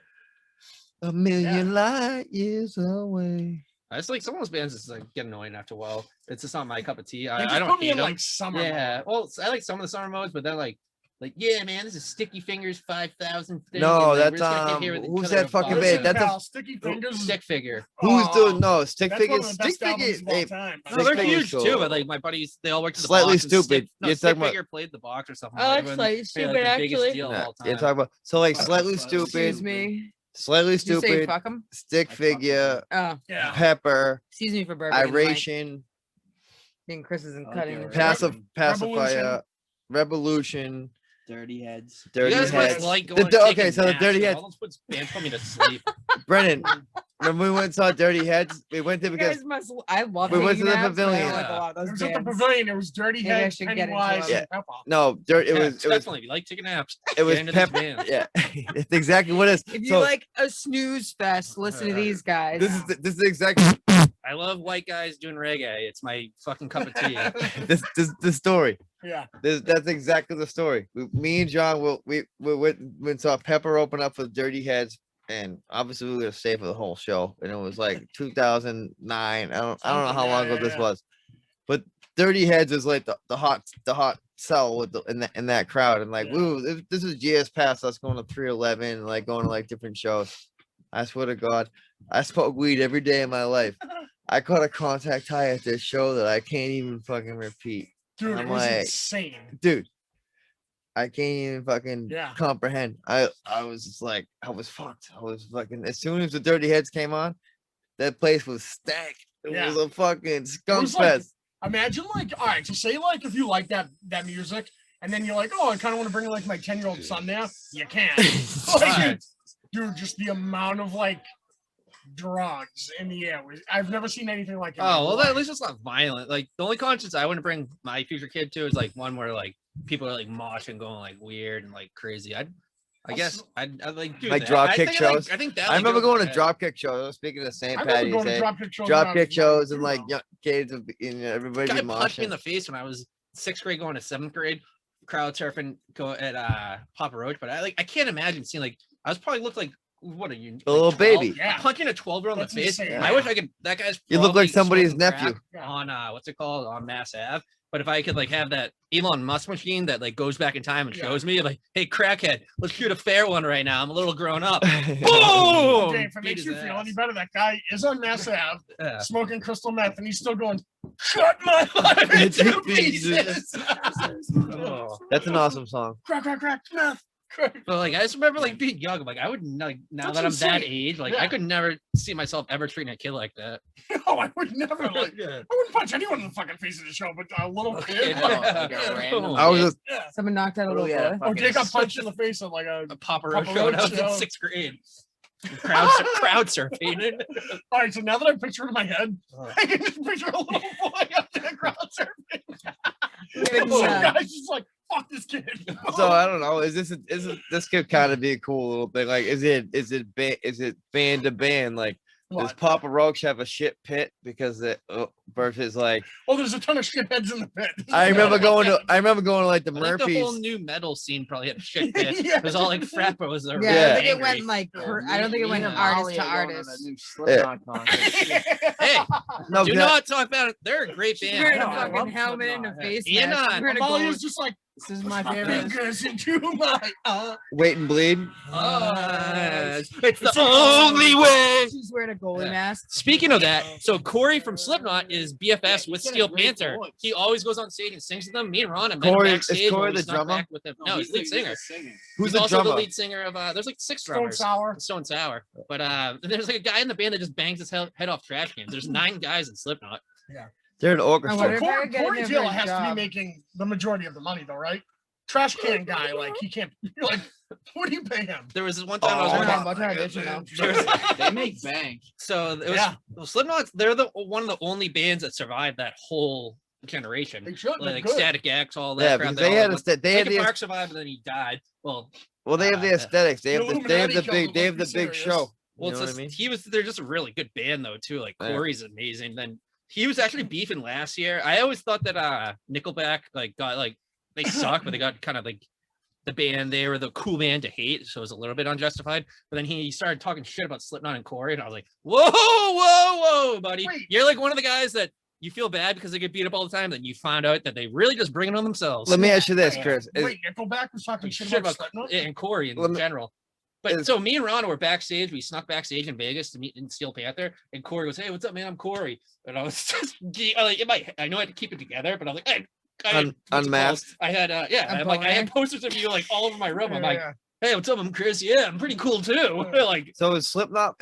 A million light years away. I just like some of those bands. It's like get annoying after a while. It's just not my cup of tea. they I just don't put me hate in them. like summer. Yeah, mode. well, I like some of the summer modes, but then like yeah, man, this is Sticky Fingers 5000. No, that's who's that fucking Listen, band? That's a pal, Sticky Fingers. Stick Figure. who's Oh, doing no stick That's one figures. of the best Stick figures. albums of all Hey, time. No, they're Stick huge Figures too, cool. but like my buddies, they all worked at the Slightly box. and Stupid. No, You're Stick talking about- Figure played the box or something. I like Everyone- Slightly they're, Stupid, the biggest actually. deal of yeah, all you're time. talking about so like Fuck, slightly that's what I was Excuse stupid, me. slightly Did you say stupid, fuck 'em? stick I fuck figure, Oh, Yeah. pepper, excuse me for burping. iration, I think Chris isn't I like cutting. it, the right? passive, Revolution. pacifier, revolution, Dirty Heads. You dirty guys must heads. like The going di- taking okay, so the naps, dirty man. heads. All those puts bands put me to sleep. Brennan, remember we went and saw Dirty Heads? We went there You because guys must. I love. We went taking to the naps, but I don't pavilion. like a lot of It those was at the bands. pavilion. It was Dirty Maybe I Head, should get into Pennywise, it. and Pepper. no, dirt. It Yeah, was definitely. If you like taking naps, it was get into these pepper. bands. Yeah, it's exactly what it is. If you So like a snooze fest, listen to these guys. this is exactly I love white guys doing reggae. It's my fucking cup of tea. the story. Yeah. That's exactly the story. Me and John we went and saw Pepper open up for Dirty Heads, and obviously we were gonna stay for the whole show. And it was like 2009. I don't know how long ago this was, but Dirty Heads was like the hot sell with in that crowd. And like, Yeah. woo, this is years past us going to 311 and like going to like different shows. I swear to God, I smoke weed every day of my life. I caught a contact high at this show that I can't even fucking repeat. Dude, I'm it was like, insane. Dude, I can't even fucking Yeah. comprehend. I was just like, I was fucked. I was fucking, as soon as the Dirty Heads came on, that place was stank. It Yeah. was a fucking skunk was like- fest. Imagine like, all right, so say like if you like that music, and then you're like, oh, I kind of want to bring like my 10-year-old son there. You can't. Like, Right. dude, just the amount of like drugs in the air was. I've never seen anything like it. in Oh, well, my at life. least it's not violent. Like the only conscience I wouldn't bring my future kid to is like one where like people are like moshing, going like weird and like crazy. I guess I'd like do Like that. dropkick I think, shows? I think that. I like, remember goes going to ahead. dropkick shows. I was speaking of St. I remember Patty's going to Day. dropkick shows. when I was Dropkick shows young, and like too, young kids, everybody Guy be punched me in moshing. the face when I was 6th grade going to 7th grade. Crowd surfing go at Papa Roach, but I can't imagine seeing like I was probably looked like what are you A little 12? baby. Yeah. Punching a 12-year-old in the That's face. insane. I wish I could. That guy's You look probably like somebody's smoking nephew. crack on what's it called on Mass Ave. But if I could like have that Elon Musk machine that like goes back in time and Yeah. shows me like, hey crackhead, let's shoot a fair one right now. I'm a little grown up. Okay, Boom! if it Beat makes his you feel ass. any better, that guy is on Mass Ave Yeah. smoking crystal meth, and he's still going, "Cut my life into pieces." Oh. That's an awesome song. Crack, crack, crack, meth. Crack. But like I just remember like being young. I'm like I would like now That's that I'm that insane. age, like Yeah. I could never see myself ever treating a kid like that. No, I would never like. Yeah. I wouldn't punch anyone in the fucking face of the show, but a little kid. Yeah. like, Like a random I was kid. just yeah. Someone knocked out a little yeah. boy. Oh, Jake got punched in the face at like a. A Papa Papa Roach showed Roach up in show. 6th grade. crowd surfing. All right, so now that I picture it in my head, I can just picture a little boy up there crowd surfing. Getting Some nuts. guy's just like, fuck this kid. So I don't know. This could kind of be a cool little thing. Like, is it band to band? Like, does What? Papa Roach have a shit pit because it versus like Oh, there's a ton of shitheads in the pit. I remember going to like the I think the whole Murphys. new metal scene probably had shit pit. Yeah, It was all like frat bros. that were Yeah, I Yeah. don't think it angry. went like. I don't think it went and artist Molly to are going on artist. a new Slipknot concert. Hey, No, do that- not talk about it. They're a great She's band. wearing a Yeah, I fucking love helmet and a Slipknot. face Ian mask. on. She's wearing a Molly gold- is just like, This is my favorite. fingers into my Wait and bleed. It's the only way. She's wearing a goalie Yeah. mask. Speaking of that, so Corey from Slipknot is BFS with he's got a Steel great Panther. voice. He always goes on stage and sings with them. Me and Ron have been Corey- is backstage. Corey where we the snuck drummer? back with him. No, he's lead singer. Who's He's the also drummer? the lead singer of there's like 6 Stone drummers. Sour. Stone Sour. But there's like a guy in the band that just bangs his head off trash cans. There's 9 guys in Slipknot. They're an I orchestra. wonder if I Corey, could get in Corey there for Taylor a has to job. be making the majority of the money, though, right? Trash can guy, like he can't. You're like, what do you pay him? There was this one time I was I don't working. know about television though. There was- They make bank. So it was Yeah. well, Slipknot. They're the one of the only bands that survived that whole generation. They should. They're Like good. Static X, all that. Yeah, crap because that they all had went- they had Linkin the Park survived, and then he died. Well, they have the aesthetics. They The have the they have the Illuminati big killed they him, have the let's be big serious. show. well, You know it's what I just, mean? they're just a really good band though too. Like Yeah. Corey's amazing. Then he was actually beefing last year. I always thought that Nickelback like got like they suck, but they got kind of like the band. They were the cool band to hate, so it was a little bit unjustified. But then he started talking shit about Slipknot and Corey, and I was like, whoa, buddy, Wait. you're like one of the guys that you feel bad because they get beat up all the time. Then you find out that they really just bring it on themselves. Let me ask you this, Yeah. Chris. Wait, Nickelback was talking shit about Slipknot? and Corey in Let me- general. But is- so me and Ron were backstage. We snuck backstage in Vegas to meet in Steel Panther, and Corey was, "Hey, what's up, man? I'm Corey." And I was just like, I know I had to keep it together, but I was like, "Hey." I had, what's it called? Unmasked. I had A I'm like I had boner? posters of you like all over my room. I'm like, Yeah. "Hey, what's up? I'm Chris. Yeah, I'm pretty cool too." Like, So is Slipknot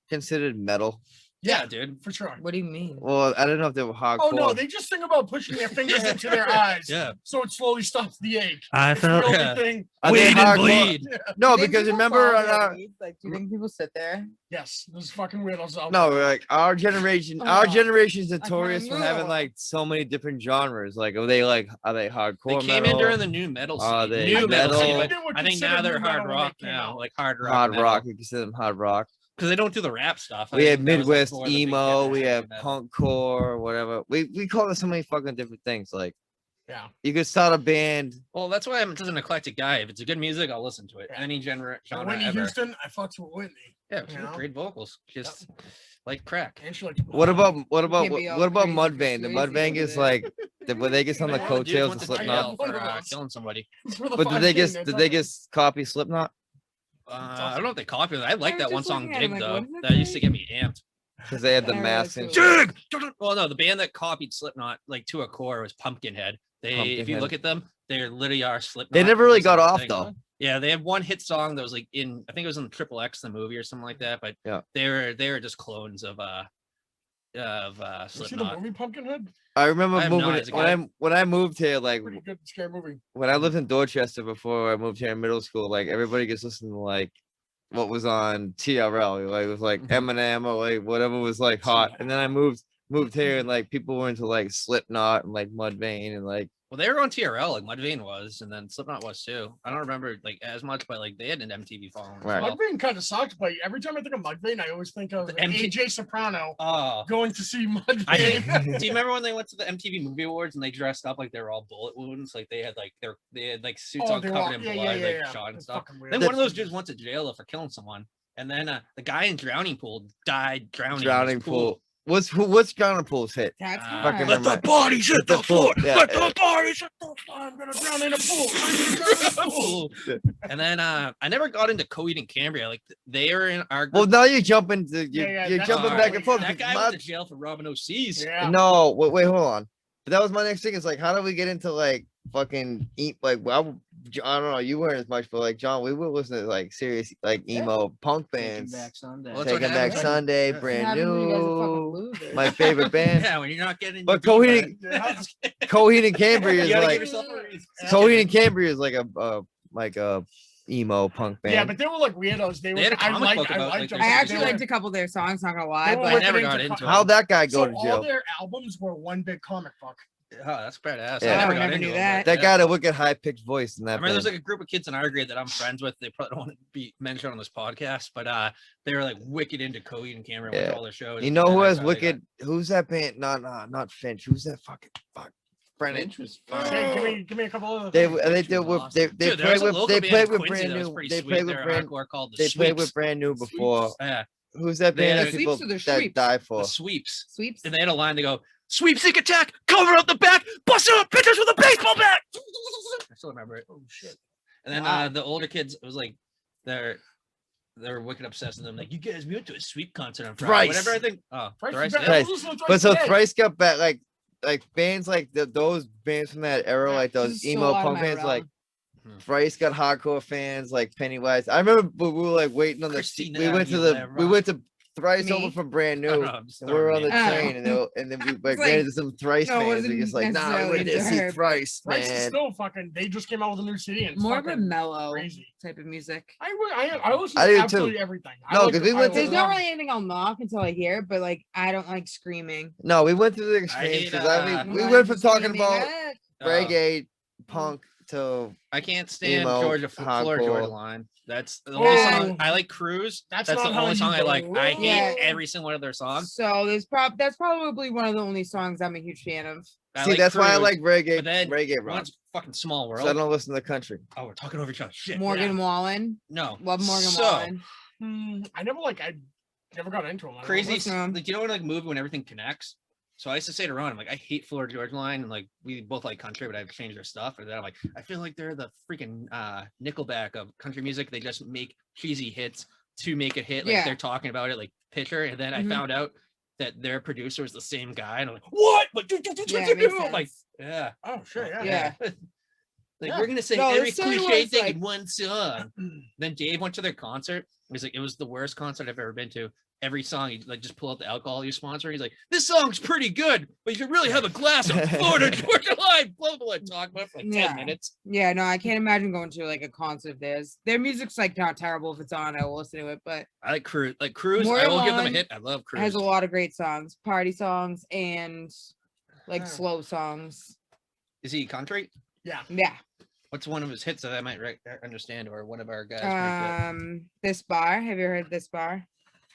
considered metal? yeah, dude. For sure. What do you mean? Well, I don't know if they were hardcore. Oh no, they just think about pushing their fingers into their eyes, Yeah. so it slowly stops the ache. I It's the only thing. Are they Bleed and hardcore? bleed. No, Think because people remember follow on their our leads? Like, do you think people sit there? Yes, there's fucking weirdos out no, there. like our generation, Oh, generation's can't notorious for having remember. like so many different genres. Like, are they hardcore They came metal? in during the new metal scene. Are they New metal metal? scene, but They were I think now considered they're new hard metal when rock they came now, out. like hard rock. hard rock. We consider them hard rock. because they don't do the rap stuff. I We have think that was, like, Midwest more the big emo. We generation have of metal. punk core, whatever. We call it so many fucking different things. Like, Yeah. you could start a band. Well, that's why I'm just an eclectic guy. If it's a good music, I'll listen to it. Yeah. Any genre Whitney ever. Houston, I fucked with Whitney, Yeah, you she had know? great vocals, just like crack. and she liked. What about can't be all what about crazy Mudvayne? The persuasive Mudvayne with is it. like where they get on the One of the dudes coattails went of to Slipknot. jail One for of us. killing somebody. But did they get copy Slipknot? I don't know if they copied it. I like I that was one just song, looking at Dig, him like, though. what is it That used to saying? get me amped. Because they had the Yeah, masks really and cool. shit. Dig! Well, no, the band that copied Slipknot, like to a core, was Pumpkinhead. If you Pumpkinhead. look at them, they literally are Slipknot. They never really That's the got off thing. though. Yeah, they had one hit song that was like I think it was in Triple X, the movie or something like that. But Yeah. they were just clones of You see the Slipknot. movie Pumpkinhead? I remember I have no moving idea. when I moved here, like Pretty good scary movie. when I lived in Dorchester before I moved here in middle school, like everybody gets listening to like what was on TRL, like it was like Mhm. Eminem or like whatever was like hot. And then I moved here and like people were into like Slipknot and like Mudvayne and like Well, they were on TRL, like Mudvayne was, and then Slipknot was too. I don't remember like as much, but like they had an MTV following. as Right. well. Mudvayne kind of sucked, but every time I think of Mudvayne, I always think of The MT AJ Soprano Oh, going to see I Mudvayne. do you remember when they went to the MTV Movie Awards and they dressed up like they were all bullet wounds? Like they had like they had like suits Oh, on they were covered all- in yeah, blood, yeah, like yeah. shot and It's stuff. fucking weird. Then one of those dudes went to jail for killing someone, and then the guy in drowning pool died drowning. in his drowning pool. What's drowning pool's hit? That's Fucking hard. Let the bodies hit the floor. Yeah, Let yeah. the bodies hit the I'm gonna drown in a pool. I'm gonna drown in a pool. floor. And then I never got into Coheed and Cambria. Like they are in our Well, group. now you're jumping you're that's jumping all back right. and forth. That because guy my- went to jail for robbing OCs. Yeah. No, wait, hold on. But that was my next thing. Is like, how do we get into like fucking eat? Like, well, I don't know. You weren't as much, but like John, we would listen to like serious like emo punk Taking bands. Back Sunday. Well, that's what Taking Back happens. Sunday, Yeah. What brand happens when you guys are fucking new. losers? My favorite band. Yeah, when you're not getting. But your beat Coheed, Yeah. Coheed and Cambria you is gotta like give yourself a raise. Coheed and Cambria is like a emo punk band. Yeah, but they were like weirdos. They They had were. a comic book about, like, them. their I actually They were- liked a couple of their songs, not gonna they lie, were but I but never ripping got into into co- it. How'd that guy go So to all jail? their albums were one big comic book. Oh, that's badass. Yeah. I never Oh, I got never into knew it, that. but That yeah. guy had a wicked high pitched voice in I that remember there's band. like a group of kids in our grade that I'm friends with. They probably don't want to be mentioned on this podcast, but they were like wicked into Cody and Cameron with Yeah. all their shows. You know and who I has finally got- wicked? Who's that band? Not Finch. Who's that fucking fuck? Brennan. Finch was Hey, fine. give me a couple of They things. they Finch did was with awesome. they Dude, there played was a with local they band played in with Quincy brand that was new pretty they sweet. played They with were brand hardcore called the they played with Sweeps. brand new before. Yeah, Who's that They band had that a- people Sweeps or the that Sweeps? die the for? Sweeps. Sweeps. And they had a line to go, "Sweep, sneak attack, cover up the back, bust out pitchers with a baseball bat." I still remember it. Oh shit! And then Wow. the older kids, it was like they're wicked obsessed with them. Like, you guys, we went to a sweep concert on Friday. Thrice. Whatever, I think. Oh, Thrice Thrice, is yeah. better. Thrice. I was listening to But so today. Thrice got back like bands like those bands from that era, like This those is so emo out of punk my bands, realm. like Mhm. Thrice got hardcore fans like Pennywise. I remember we were like waiting on the Christina we went to Aguilera. we went to Thrice over Me? from brand I don't new. know, I'm just And we were on the throwing names out. train, and then we like like, ran into some Thrice no, it fans. We wasn't just like, nah, we necessarily went to see into her, Thrice, Thrice is man. still fucking. They just came out with a new CD. And it's More of a fucking mellow crazy. type of music. I listen I to do too. absolutely everything. I No, like 'cause we it. went I to- There's love not it. really anything I'll knock until I hear it, but like I don't like screaming. No, we went through the hate, experience because we Like went from talking screaming, about reggae, Mm. punk to I can't stand Emo, Georgia Florida Georgia hardcore. line. That's the only song Oh. I like. Cruise. That's That's the not how only you song I like. go. I hate Yeah. every single one of their songs. So that's probably one of the only songs I'm a huge fan of. I see. like that's why I Cruise, like reggae, but then reggae rock. One's fucking Small 'Cause World. I don't listen to country. Oh, we're talking over each other. Shit. Morgan yeah. Wallen. No. Love Morgan So, Wallen. I never got into them. I don't Crazy. know. listen to 'em. Like, you know, in like movie when everything connects. So I used to say to Ron, I'm like, I hate Florida Georgia Line, and like we both like country, but I've changed their stuff. And then I'm like, I feel like they're the freaking Nickelback of country music. They just make cheesy hits to make a hit. Like Yeah. they're talking about it like Pitcher. And then I Mhm. found out that their producer was the same guy, and I'm like, what? Like, Yeah, it makes I'm like, sense. yeah. Oh shit! Yeah. Yeah. Like, Yeah. we're gonna say No, every the story cliche was, thing like- in one song. Then Dave went to their concert. He was like, it was the worst concert I've ever been to. Every song, he like just pull out the alcohol you sponsor. He's like, this song's pretty good, but you should really have a glass of Florida Georgia Line. Blah blah blah. Talk about it for like 10 Yeah. minutes. Yeah, no, I can't imagine going to like a concert of theirs. Their music's like not terrible if it's on. I will listen to it, but I like Cruise. Like Cruise, I Morgan will give them a Wallen hit. I love it Cruise. has a lot of great songs, party songs, and like Yeah. slow songs. Is he country? Yeah. Yeah. What's one of his hits that I might understand, or one of our guys? might get? This bar. Have you ever heard this bar?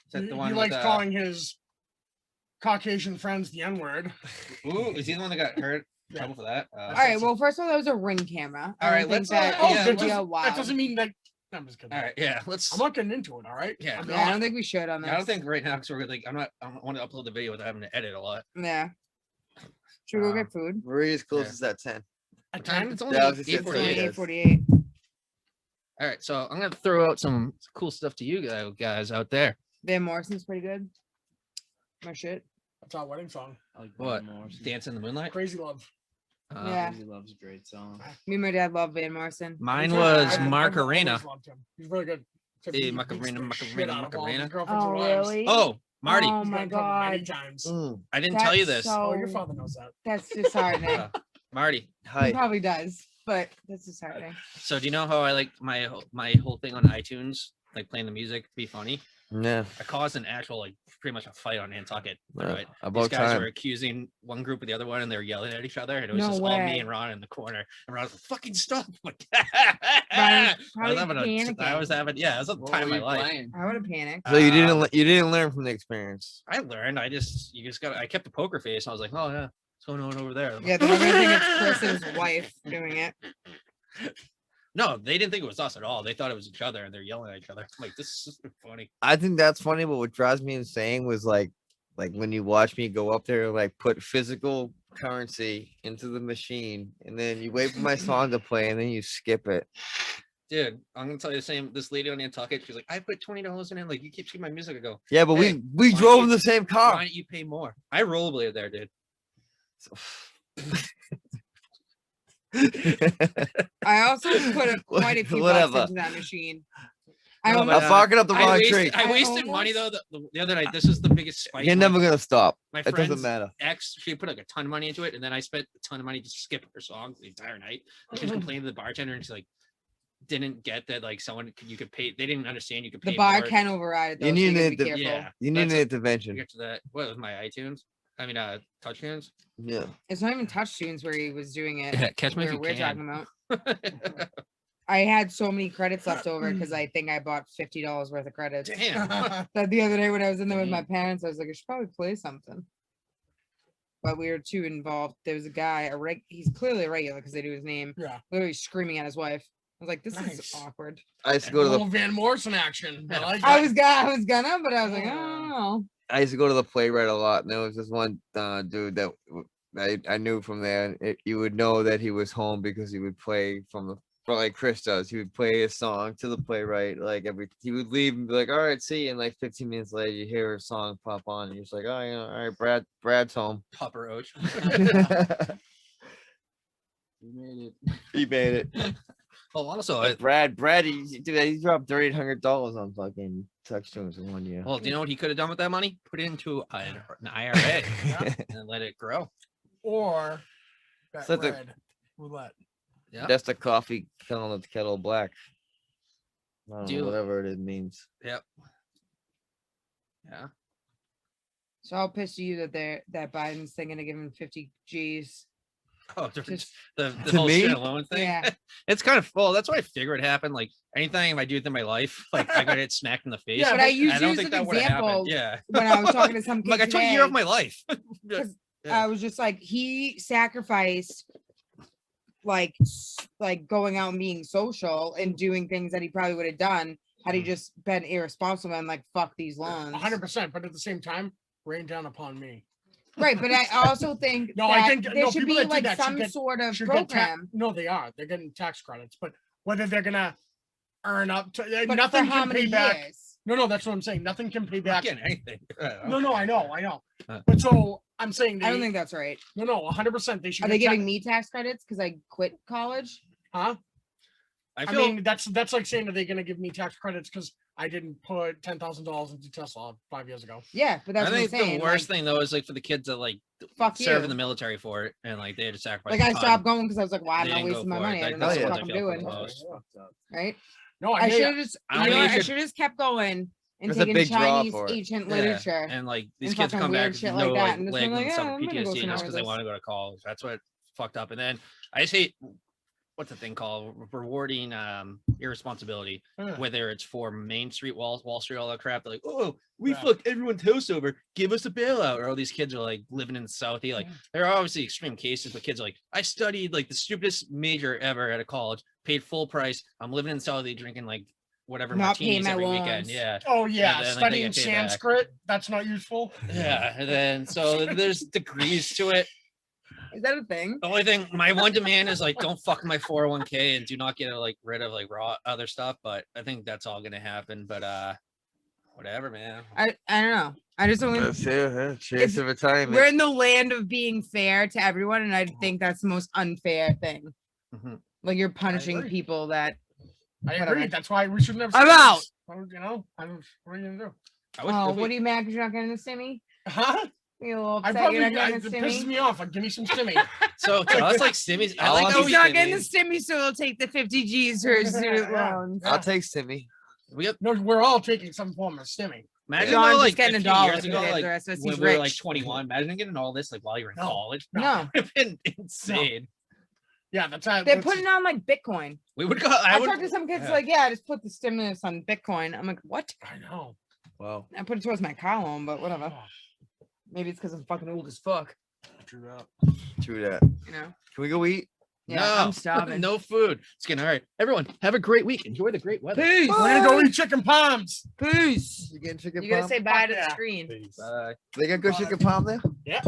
Is that He, the he one with, likes calling his Caucasian friends the N word. Ooh, is he the one that got hurt? Yeah. Trouble for that. All right. Well, first of all, that was a ring camera. All I right, don't think let's, that oh, is yeah, gonna that, be doesn't, allowed. that doesn't mean that. I'm just kidding. All right, yeah. Let's. I'm not getting into it. All right. Yeah. I'm Yeah, I not. don't think we should on this. I don't think right now because we're like I don't want to upload the video without having to edit a lot. Yeah. Should we go Um, get food? Maria's Yeah. closes at 10. At What time? 10? It's only Yeah, I was gonna say 8:48. 8:48. 48. All right, so I'm gonna throw out some cool stuff to you guys out there. Van Morrison's pretty good. My shit. That's our wedding song. I like What? Van Morrison. Dance in the Moonlight. Crazy Love. Yeah. Crazy Love's a great song. Me and my dad love Van Morrison. Mine He's was I've always Macarena. loved him. He's really good. Except Hey, he beats Macarena, the Macarena, shit out of all his Macarena. girlfriends Oh, and wives. really? Oh, Marty, Oh He's my gotten caught many god. times. I didn't tell you That's this. Oh, your so- father knows that. That's disheartening. Marty. He Hi. probably does, but that's disheartening. So do you know how I like my whole thing on iTunes, like playing the music to be funny? Yeah. I caused an actual like pretty much a fight on Nantucket. Yeah, Right? These about guys time. were accusing one group of the other one, and they were yelling at each other, and it was No just all me way. and Ron in the corner. And Ron was like, "Fucking stop!" I'm like, Ron's I was probably having I was having it was a What time of were my you life. playing? I would have panicked. So you didn't Um, you didn't learn from the experience. I learned. You just got. I kept a poker face. I was like, "Oh yeah, what's going on over there?" Yeah, they're not gonna think it's Chris and his wife doing it. No, they didn't think it was us at all. They thought it was each other, and they're yelling at each other. I'm like, this is funny. I think that's funny, but what drives me insane was like when you watch me go up there, like put physical currency into the machine, and then you wait for my song to play, and then you skip it. Dude, I'm gonna tell you the same. This lady on Nantucket, she's like, I put $20 in it. Like, you keep seeing my music. I go, Yeah, but Hey, we why drove don't in the same why car. don't you pay more? I rollerblade there, dude. I also put quite a few Whatever. bucks into that machine. I No, almost, but, I'm barking up the wrong tree. I I wasted money though. almost- The other night, this is the biggest spike. You're never gonna stop. My It doesn't friend's matter. ex, she put like a ton of money into it, and then I spent a ton of money just skipping her songs the entire night. And she was complaining to the bartender, and she's like, didn't get that like you could pay. They didn't understand you could pay. The bar more. can override it though. You so need gotta it be to- careful. Yeah, You need an we intervention. get to that. What was my iTunes? I mean, touch tunes. Yeah. It's not even touch tunes where he was doing it. Yeah, catch me if where you we're can. talking about. I had so many credits left over because I think I bought $50 worth of credits. Damn. That the other day when I was in there with my Dang. parents, I was like, I should probably play something. But we were too involved. There was a guy, he's clearly a regular because they do his name, Yeah. literally screaming at his wife. I was like, this is Nice. awkward. I used to A go to little the Van Morrison action. I like I that. was gonna, but I was like, I Yeah. don't know. I used to go to the playwright a lot, and there was this one dude that I knew from there. You would know that he was home because he would play like Chris does. He would play a song to the playwright. Like he would leave and be like, "All right, see you." And like 15 minutes later, you hear a song pop on, and you're just like, "Oh, yeah, all right, Brad's home." Papa Roach. You made it. He made it. Well, also, But Brad, he dropped $3,800 on fucking touch tunes in 1 year. well, do you know what he could have done with that money? Put it into an IRA and let it grow. Or that So the- red roulette. Yeah. That's the coffee killing the kettle black. I don't know, Do- whatever it means. Yep. Yeah. So how pissed are you that Biden's thinking of giving 50 G's? Oh, Just the To whole me? student loan thing. Yeah. It's kind of full. That's what I figured happened. Like anything I do in my life, like I got it smacked in the face. Yeah, but I but use I don't you as think an that would have happened. example Yeah. when I was talking to some I'm kid like, I took a today. year of my life. Yeah. I was just like, he sacrificed like going out and being social and doing things that he probably would have done had he just been irresponsible and like fuck these loans. 100%. But at the same time, rain down upon me. Right, but I also think No, that I think there no, should people be that do like that should some get- sort of Should get program. no, they are. They're getting tax credits, but whether they're gonna earn up to But nothing for how can many pay back. years? No, that's what I'm saying. Nothing can pay Not back. getting anything. No, I know. Huh. But so I'm saying I don't think that's right. no, 100%. They should. Are they get giving me tax credits because I quit college? Huh? I I feel mean, that's like saying, are they going to give me tax credits because I didn't put $10,000 into Tesla 5 years ago? Yeah, but that's I what I'm think saying. the worst like, thing though is like for the kids that like fuck serve you. in the military for it and like they had to sacrifice. Like a I ton. stopped going because I was like, why am They I didn't go wasting my for it. money? I That- don't know that's what the the fuck ones I'm I feel doing. the most. Right? No, I hear should ya. have just, I you don't know, think I you should- should have just kept going and There's a taking big draw Chinese for it. ancient Yeah, literature. and like these and kids fucking come weird back with shit no like that, like and just leg been like, and "Yeah, stuff I'm gonna go PTSD somewhere just because with they this." want to go to college. That's what fucked up. And then I just hate what's the thing called rewarding irresponsibility, Huh. whether it's for Main Street, Wall Street, all that crap. They're like, oh, we Yeah. fucked everyone's house over. Give us a bailout. Or all these kids are like living in the Southie. Like there are obviously extreme cases, but kids are like, I studied like the stupidest major ever at a college, paid full price. I'm living in Southie drinking like whatever Not paying martinis my every weekend. loans. Yeah. Oh yeah, then, like, they studying get paid back. Sanskrit. That's not useful. Yeah. And then so there's degrees to it. Is that a thing? The only thing, my one demand is like, don't fuck my 401k and do not get like rid of like raw other stuff. But I think that's all gonna happen. But whatever, man. I don't know. I just don't. That's it. Huh? Chase It's- of retirement. We're in the land of being fair to everyone, and I think that's the most unfair thing. Mhm. Like you're punishing agree. people that. I Whatever. agree. That's why we shouldn't have. I'm students. You know, what are you gonna do? I wish Oh, if we- what are you mad because you're not getting the stimmy? Huh? You a little I upset probably you're not it getting the pisses stimmy? me off. Like, give me some stimmy. So to us, like Stimmy's, I I'll like ask how He's you not we, getting the stimmy, so he'll take the 50 G's for his student Yeah. loans. I'll take Timmy. we have, No, we're all taking some form of stimmy. imagine John's though, just like getting a a few dollar years for ago, the like rest of us, when he's we were like rich. 21. Imagine getting all this like while you're in No. college. No, It would have been insane. Yeah, that's how they're that's- putting on like Bitcoin. We would go. I would, talked to some kids yeah. like, yeah, I just put the stimulus on Bitcoin. I'm like, what? I know. Wow. I put it towards my car loan, but whatever. Oh, Maybe it's because I'm fucking old as fuck. true that. True that. You know? Can we go eat? Yeah, no, I'm starving. no food. It's getting all right. Everyone, have a great week. Enjoy the great weather. Peace. We're gonna go eat chicken palms. Peace. You getting chicken You gotta palm? say bye to Yeah. the screen. Bye. They got good chicken palm there? Yeah.